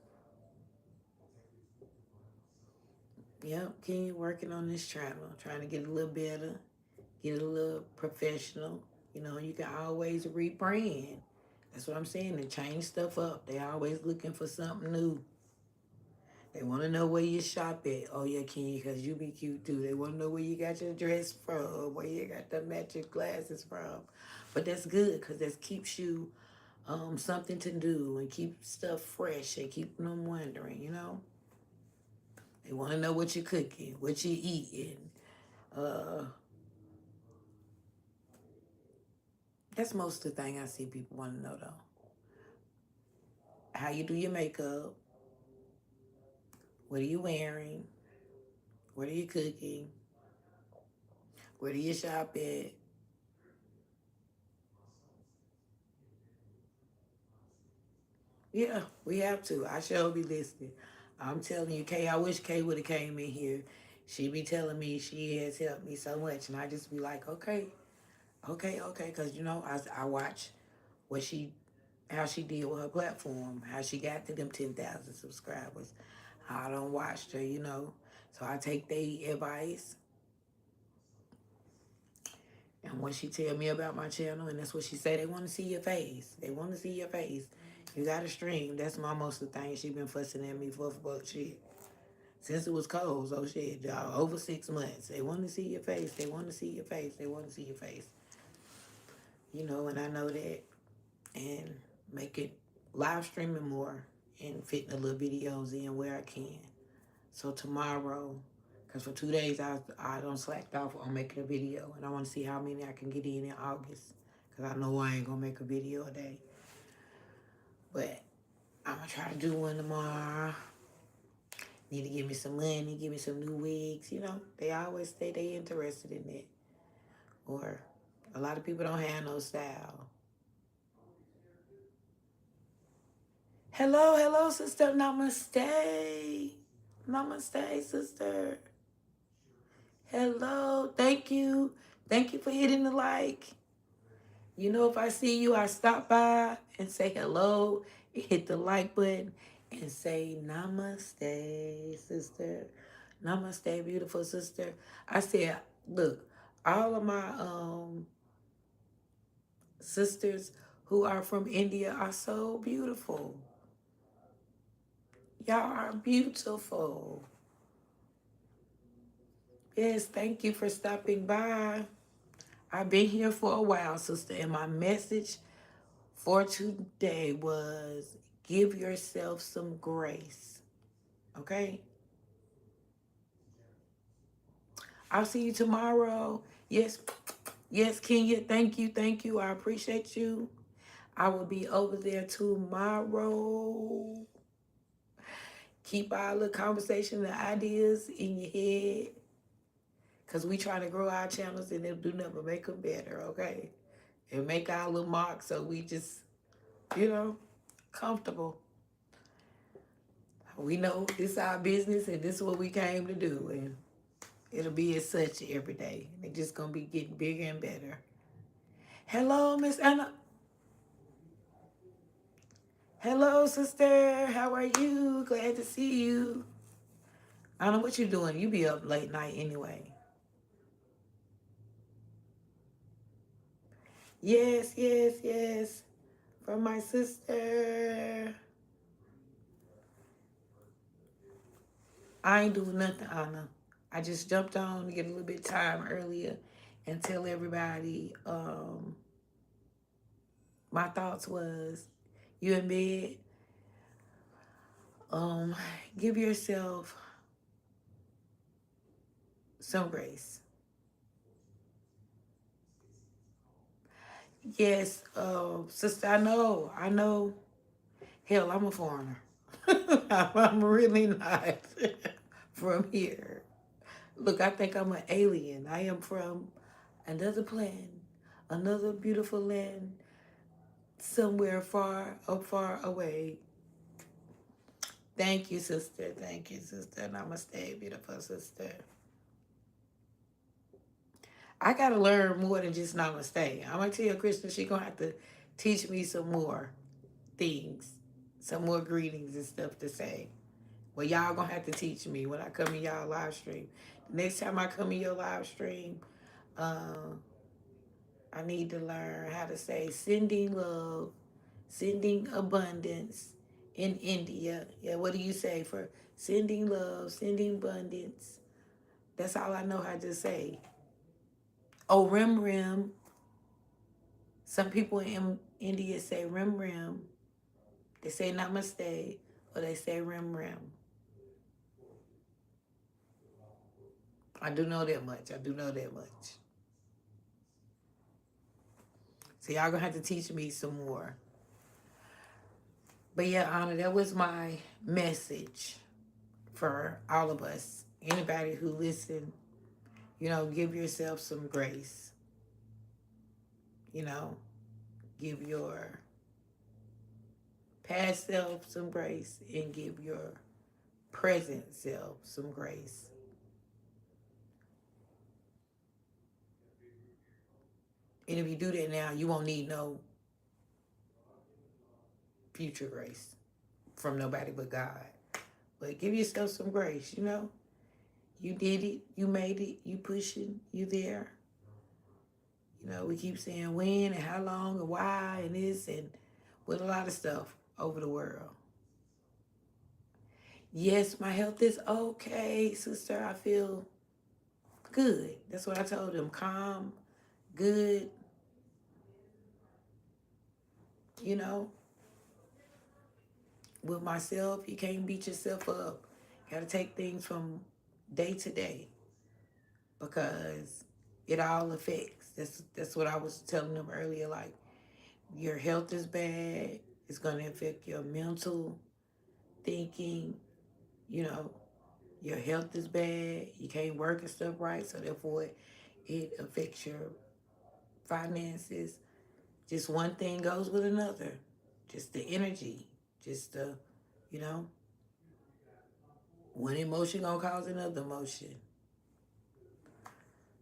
Yep, Kenya working on this channel, trying to get a little better, get a little professional. You know, you can always rebrand. That's what I'm saying, and change stuff up. They always looking for something new. They want to know where you shop at. Oh, yeah, Kenya, because you be cute, too. They want to know where you got your dress from, where you got the matching glasses from. But that's good, because that keeps you something to do and keep stuff fresh and keep them wondering, you know? They want to know what you're cooking, what you're eating. Uh, that's most of the thing I see people want to know, though. How you do your makeup. What are you wearing? What are you cooking? Where do you shop at? Yeah, we have to. I shall be listening. I'm telling you, Kay, I wish Kay would have came in here. She be telling me she has helped me so much. And I just be like, okay, okay, okay. Because, you know, I watch what she, how she did with her platform, how she got to them 10,000 subscribers. I don't watch her, you know. So I take their advice. And when she tell me about my channel, and that's what she say, they want to see your face. They want to see your face. You got to stream. That's my most of the thing she been fussing at me for shit. Since it was cold, so shit, y'all, over 6 months. They want to see your face. They want to see your face. They want to see your face. You know, and I know that. And make it live streaming more and fitting the little videos in where I can. So tomorrow, because for 2 days I don't slacked off on making a video, and I want to see how many I can get in August, because I know I ain't gonna make a video a day, but I'm gonna try to do one tomorrow. Need to give me some money, give me some new wigs. You know, they always say they interested in it, or a lot of people don't have no style. Hello, hello, sister. Namaste. Namaste, sister. Hello. Thank you. Thank you for hitting the like. You know, if I see you, I stop by and say hello, hit the like button, and say namaste, sister. Namaste, beautiful sister. I said, look, all of my sisters who are from India are so beautiful. Y'all are beautiful. Yes, thank you for stopping by. I've been here for a while, sister, and my message for today was give yourself some grace. Okay? I'll see you tomorrow. Yes, yes, Kenya. Thank you, thank you. I appreciate you. I will be over there tomorrow. Keep all the conversation and ideas in your head. Because we try to grow our channels and they'll do nothing but make them better, okay? And make our little mark so we just, you know, comfortable. We know this is our business and this is what we came to do. And it'll be as such every day. It's just going to be getting bigger and better. Hello, Miss Anna. Hello, sister. How are you? Glad to see you. I don't know what you're doing. You be up late night anyway. Yes, yes, yes. From my sister. I ain't doing nothing, Anna. I just jumped on to get a little bit of time earlier and tell everybody my thoughts was you in bed, give yourself some grace. Yes, sister, I know. Hell, I'm a foreigner. I'm really not from here. Look, I think I'm an alien. I am from another planet, another beautiful land, somewhere far away. Thank you, sister. Thank you, sister. Namaste, beautiful sister. I gotta learn more than just namaste. I'm gonna tell Krishna she gonna have to teach me some more things, some more greetings and stuff to say. Well, y'all gonna have to teach me when I come in y'all live stream. The next time I come in your live stream, uh, I need to learn how to say sending love, sending abundance in India. Yeah, what do you say for sending love, sending abundance? That's all I know how to say. Oh, rim rim. Some people in India say rim rim. They say namaste or they say rim rim. I do know that much. I do know that much. So y'all gonna have to teach me some more. But yeah, Anna, that was my message for all of us. Anybody who listen, give yourself some grace. You know, give your past self some grace and give your present self some grace. And if you do that now, you won't need no future grace from nobody but God. But give yourself some grace, You did it, you made it, you pushing, you there. We keep saying when and how long and why and this and with a lot of stuff over the world. Yes, my health is okay, sister. I feel good. That's what I told them. Calm, good, you know. With myself, you can't beat yourself up. Got to take things from day to day because it all affects. That's what I was telling them earlier. Like, your health is bad. It's going to affect your mental thinking. Your health is bad. You can't work and stuff right. So therefore, it affects your finances. Just one thing goes with another. Just the energy. Just the, you know, one emotion gonna cause another emotion.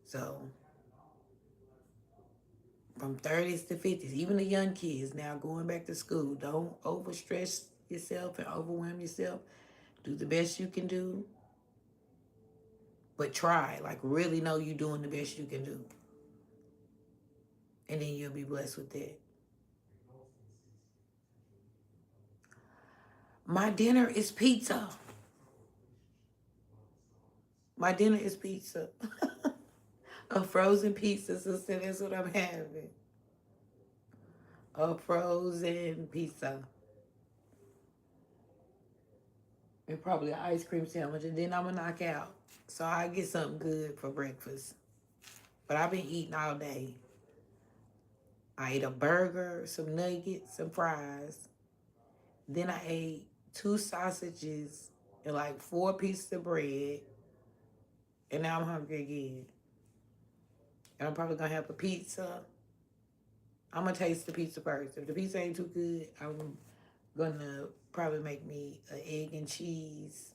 So from 30s to 50s, even the young kids now going back to school, don't overstress yourself and overwhelm yourself. Do the best you can do, but try. Like, really know you're doing the best you can do. And then you'll be blessed with that. My dinner is pizza. My dinner is pizza. A frozen pizza, sister. That's what I'm having. A frozen pizza. And probably an ice cream sandwich. And then I'm going to knock out. So I get something good for breakfast. But I've been eating all day. I ate a burger, some nuggets, some fries. Then I ate 2 sausages and like 4 pieces of bread. And now I'm hungry again. And I'm probably going to have a pizza. I'm going to taste the pizza first. If the pizza ain't too good, I'm going to probably make me an egg and cheese.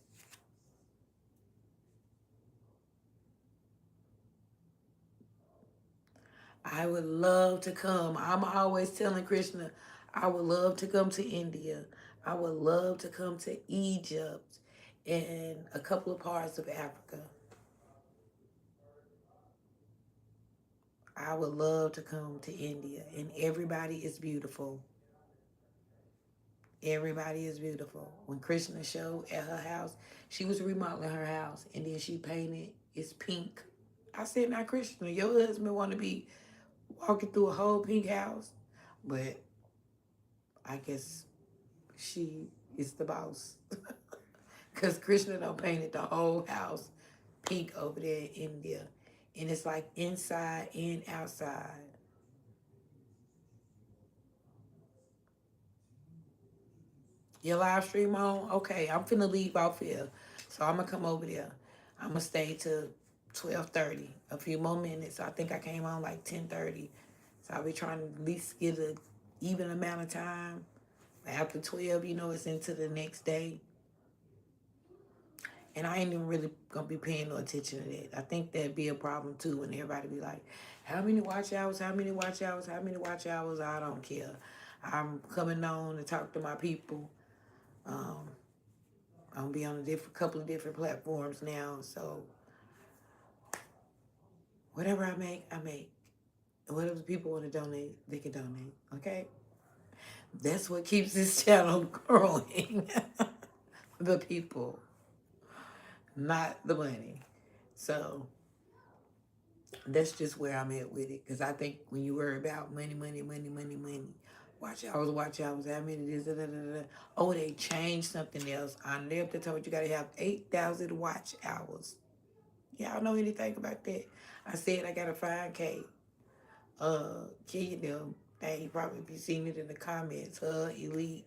I would love to come. I'm always telling Krishna, I would love to come to India. I would love to come to Egypt and a couple of parts of Africa. I would love to come to India. And everybody is beautiful. Everybody is beautiful. When Krishna showed at her house, she was remodeling her house and then she painted it's pink. I said, now Krishna, your husband want to be walking through a whole pink house. But I guess she is the boss. Because Krishna done painted the whole house pink over there in India. And it's like inside and outside. Your live stream on? Okay, I'm finna leave off here. So I'm gonna come over there. I'm gonna stay till 12:30. A few more minutes. I think I came on like 10:30. So I'll be trying to at least get an even amount of time. After 12, it's into the next day. And I ain't even really gonna be paying no attention to that. I think that'd be a problem too when everybody be like, how many watch hours, how many watch hours, how many watch hours? I don't care. I'm coming on to talk to my people. Um, I'll be on a couple of different platforms now. So whatever I make, I make. And whatever the people want to donate, they can donate. Okay? That's what keeps this channel growing. The people, not the money. So that's just where I'm at with it. Because I think when you worry about money, watch hours, how many this, da, da, da, da. Oh, they changed something else. I never told you got to have 8,000 watch hours. Y'all know anything about that? I said I got to find Kate. Kid them. And you probably be seeing it in the comments. Elite,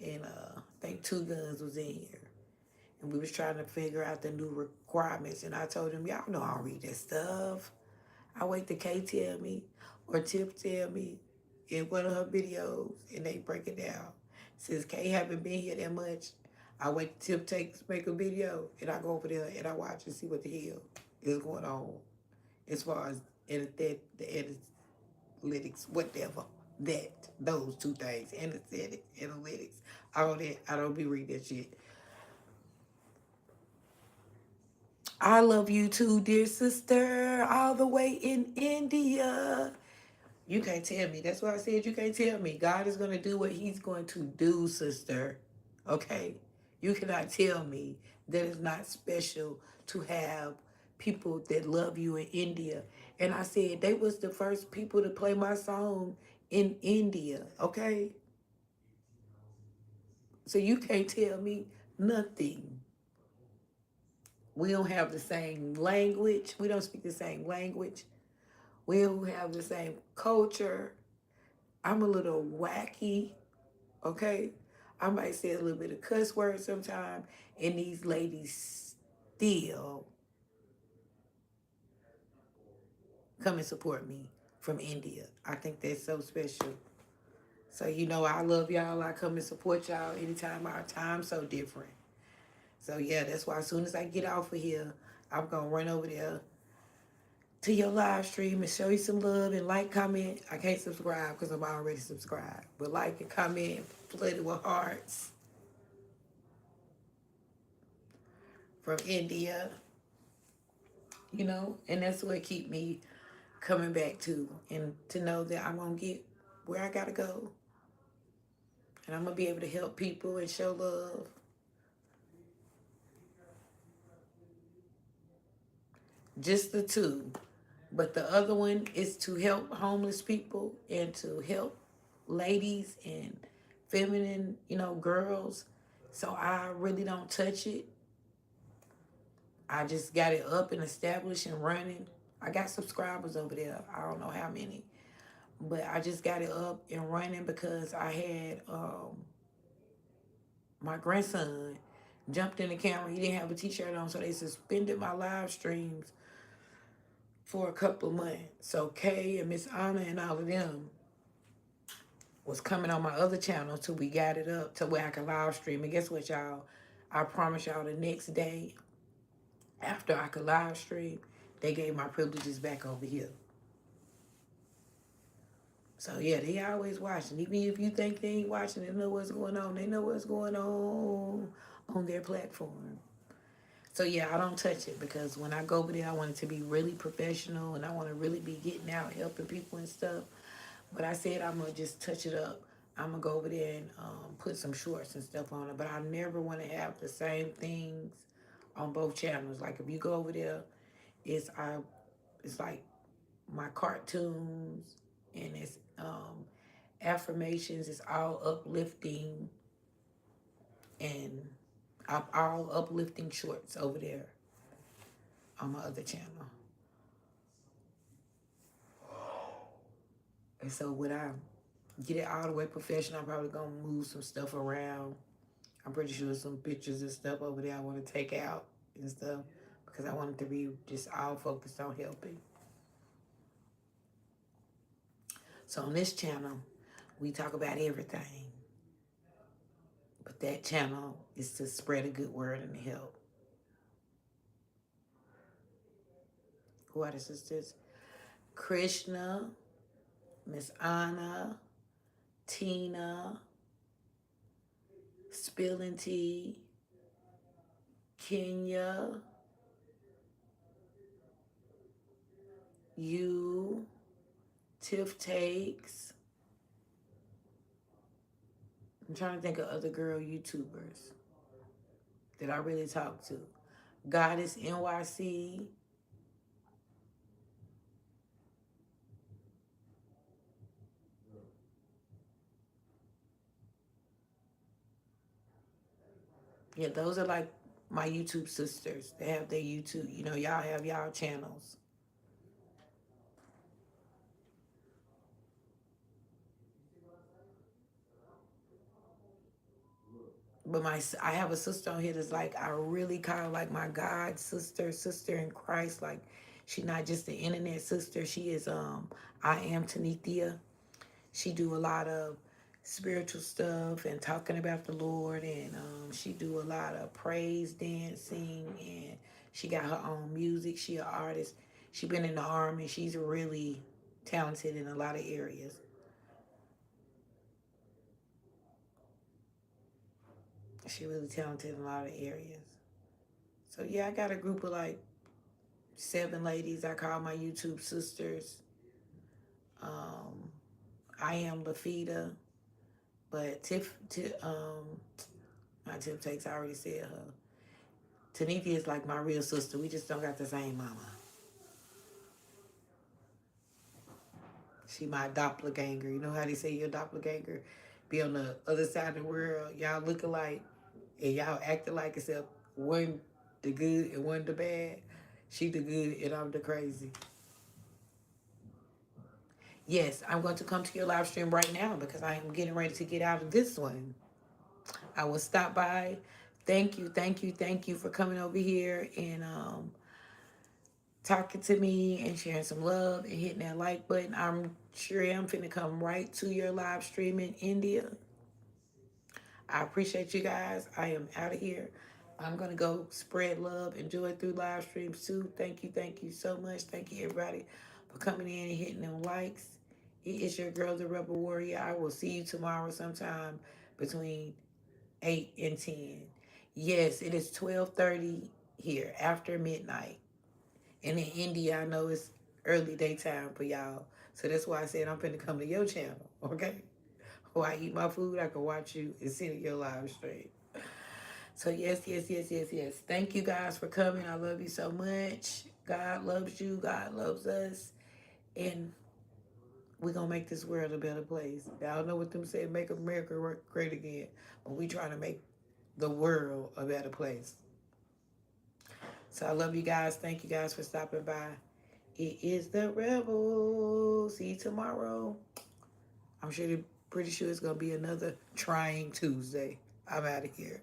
and I think Two Guns was in here. And we was trying to figure out the new requirements. And I told him, y'all know I don't read that stuff. I wait till Kay tell me or Tip tell me in one of her videos and they break it down. Since Kay haven't been here that much, I wait till Tip make a video and I go over there and I watch and see what the hell is going on as far as the analytics, whatever. Those two things, anesthetic, analytics, all that. I don't be reading that shit. I love you too, dear sister, all the way in India. You can't tell me. That's why I said you can't tell me. God is going to do what he's going to do, sister. Okay? You cannot tell me that it's not special to have people that love you in India. And I said they was the first people to play my song in India. Okay? So you can't tell me nothing. We don't have the same language. We don't speak the same language. We don't have the same culture. I'm a little wacky, okay? I might say a little bit of cuss words sometimes, and these ladies still come and support me from India. I think that's so special. So, you know, I love y'all. I come and support y'all anytime. Our time's so different. So, yeah, that's why as soon as I get off of here, I'm going to run over there to your live stream and show you some love and like, comment. I can't subscribe because I'm already subscribed. But like and comment, flood it with hearts from India, you know, and that's what keep me coming back to, and to know that I'm going to get where I got to go. And I'm going to be able to help people and show love. Just the two. But the other one is to help homeless people and to help ladies and feminine, you know, girls. So I really don't touch it. I just got it up and established and running. I got subscribers over there. I don't know how many. But I just got it up and running because I had my grandson jumped in the camera. He didn't have a t-shirt on, so they suspended my live streams for a couple of months. So Kay and Miss Anna and all of them was coming on my other channel till we got it up to where I could live stream. And guess what, y'all? I promise y'all the next day after I could live stream, they gave my privileges back over here. So yeah, they always watching. Even if you think they ain't watching, they know what's going on. They know what's going on their platform. So yeah, I don't touch it because when I go over there, I want it to be really professional and I want to really be getting out, helping people and stuff. But I said I'm gonna just touch it up. I'm gonna go over there and put some shorts and stuff on it. But I never want to have the same things on both channels. Like if you go over there, it's like my cartoons and it's affirmations. It's all uplifting and all uplifting shorts over there on my other channel. And so when I get it all the way professional, I'm probably gonna move some stuff around. I'm pretty sure some pictures and stuff over there I want to take out and stuff because I want it to be just all focused on helping. So on this channel, we talk about everything. But that channel is to spread a good word and help. Who are the sisters? Krishna, Miss Anna, Tina, Spilling Tea, Kenya, you, Tiff Takes. I'm trying to think of other girl YouTubers that I really talk to. Goddess NYC. Yeah, those are like my YouTube sisters. They have their YouTube. You know, y'all have y'all channels. But I have a sister on here that's like I really call like my God sister, sister in Christ. Like she's not just the internet sister. She is I am Tanithia. She do a lot of spiritual stuff and talking about the Lord, and she do a lot of praise dancing, and she got her own music. She an artist. She been in the army. She's really talented in a lot of areas. She really talented in a lot of areas. So yeah, I got a group of like 7 ladies I call my YouTube sisters. Um, I am Lafita, but not Tiff Takes. I already said her. Tanika is like my real sister. We just don't got the same mama. She my doppelganger. You know how they say your doppelganger be on the other side of the world. Y'all look alike and y'all act alike except one the good and one the bad. She the good and I'm the crazy. Yes, I'm going to come to your live stream right now because I am getting ready to get out of this one. I will stop by. Thank you, thank you, thank you for coming over here and talking to me and sharing some love and hitting that like button. I'm sure I'm finna come right to your live stream in India. I appreciate you guys. I am out of here. I'm gonna go spread love, enjoy through live streams too. Thank you so much. Thank you everybody for coming in and hitting them likes. It is your girl, the Rebel Warrior. I will see you tomorrow sometime between 8 and 10. Yes, it is 12:30 here after midnight. And in India, I know it's early daytime for y'all. So that's why I said I'm finna come to your channel, okay? While I eat my food, I can watch you and see your live stream. So yes. Thank you guys for coming. I love you so much. God loves you. God loves us. And we're gonna make this world a better place. Y'all know what them say, make America great again. But we trying to make the world a better place. So I love you guys. Thank you guys for stopping by. It is the Rebel. See you tomorrow. I'm pretty sure it's gonna be another trying Tuesday. I'm out of here.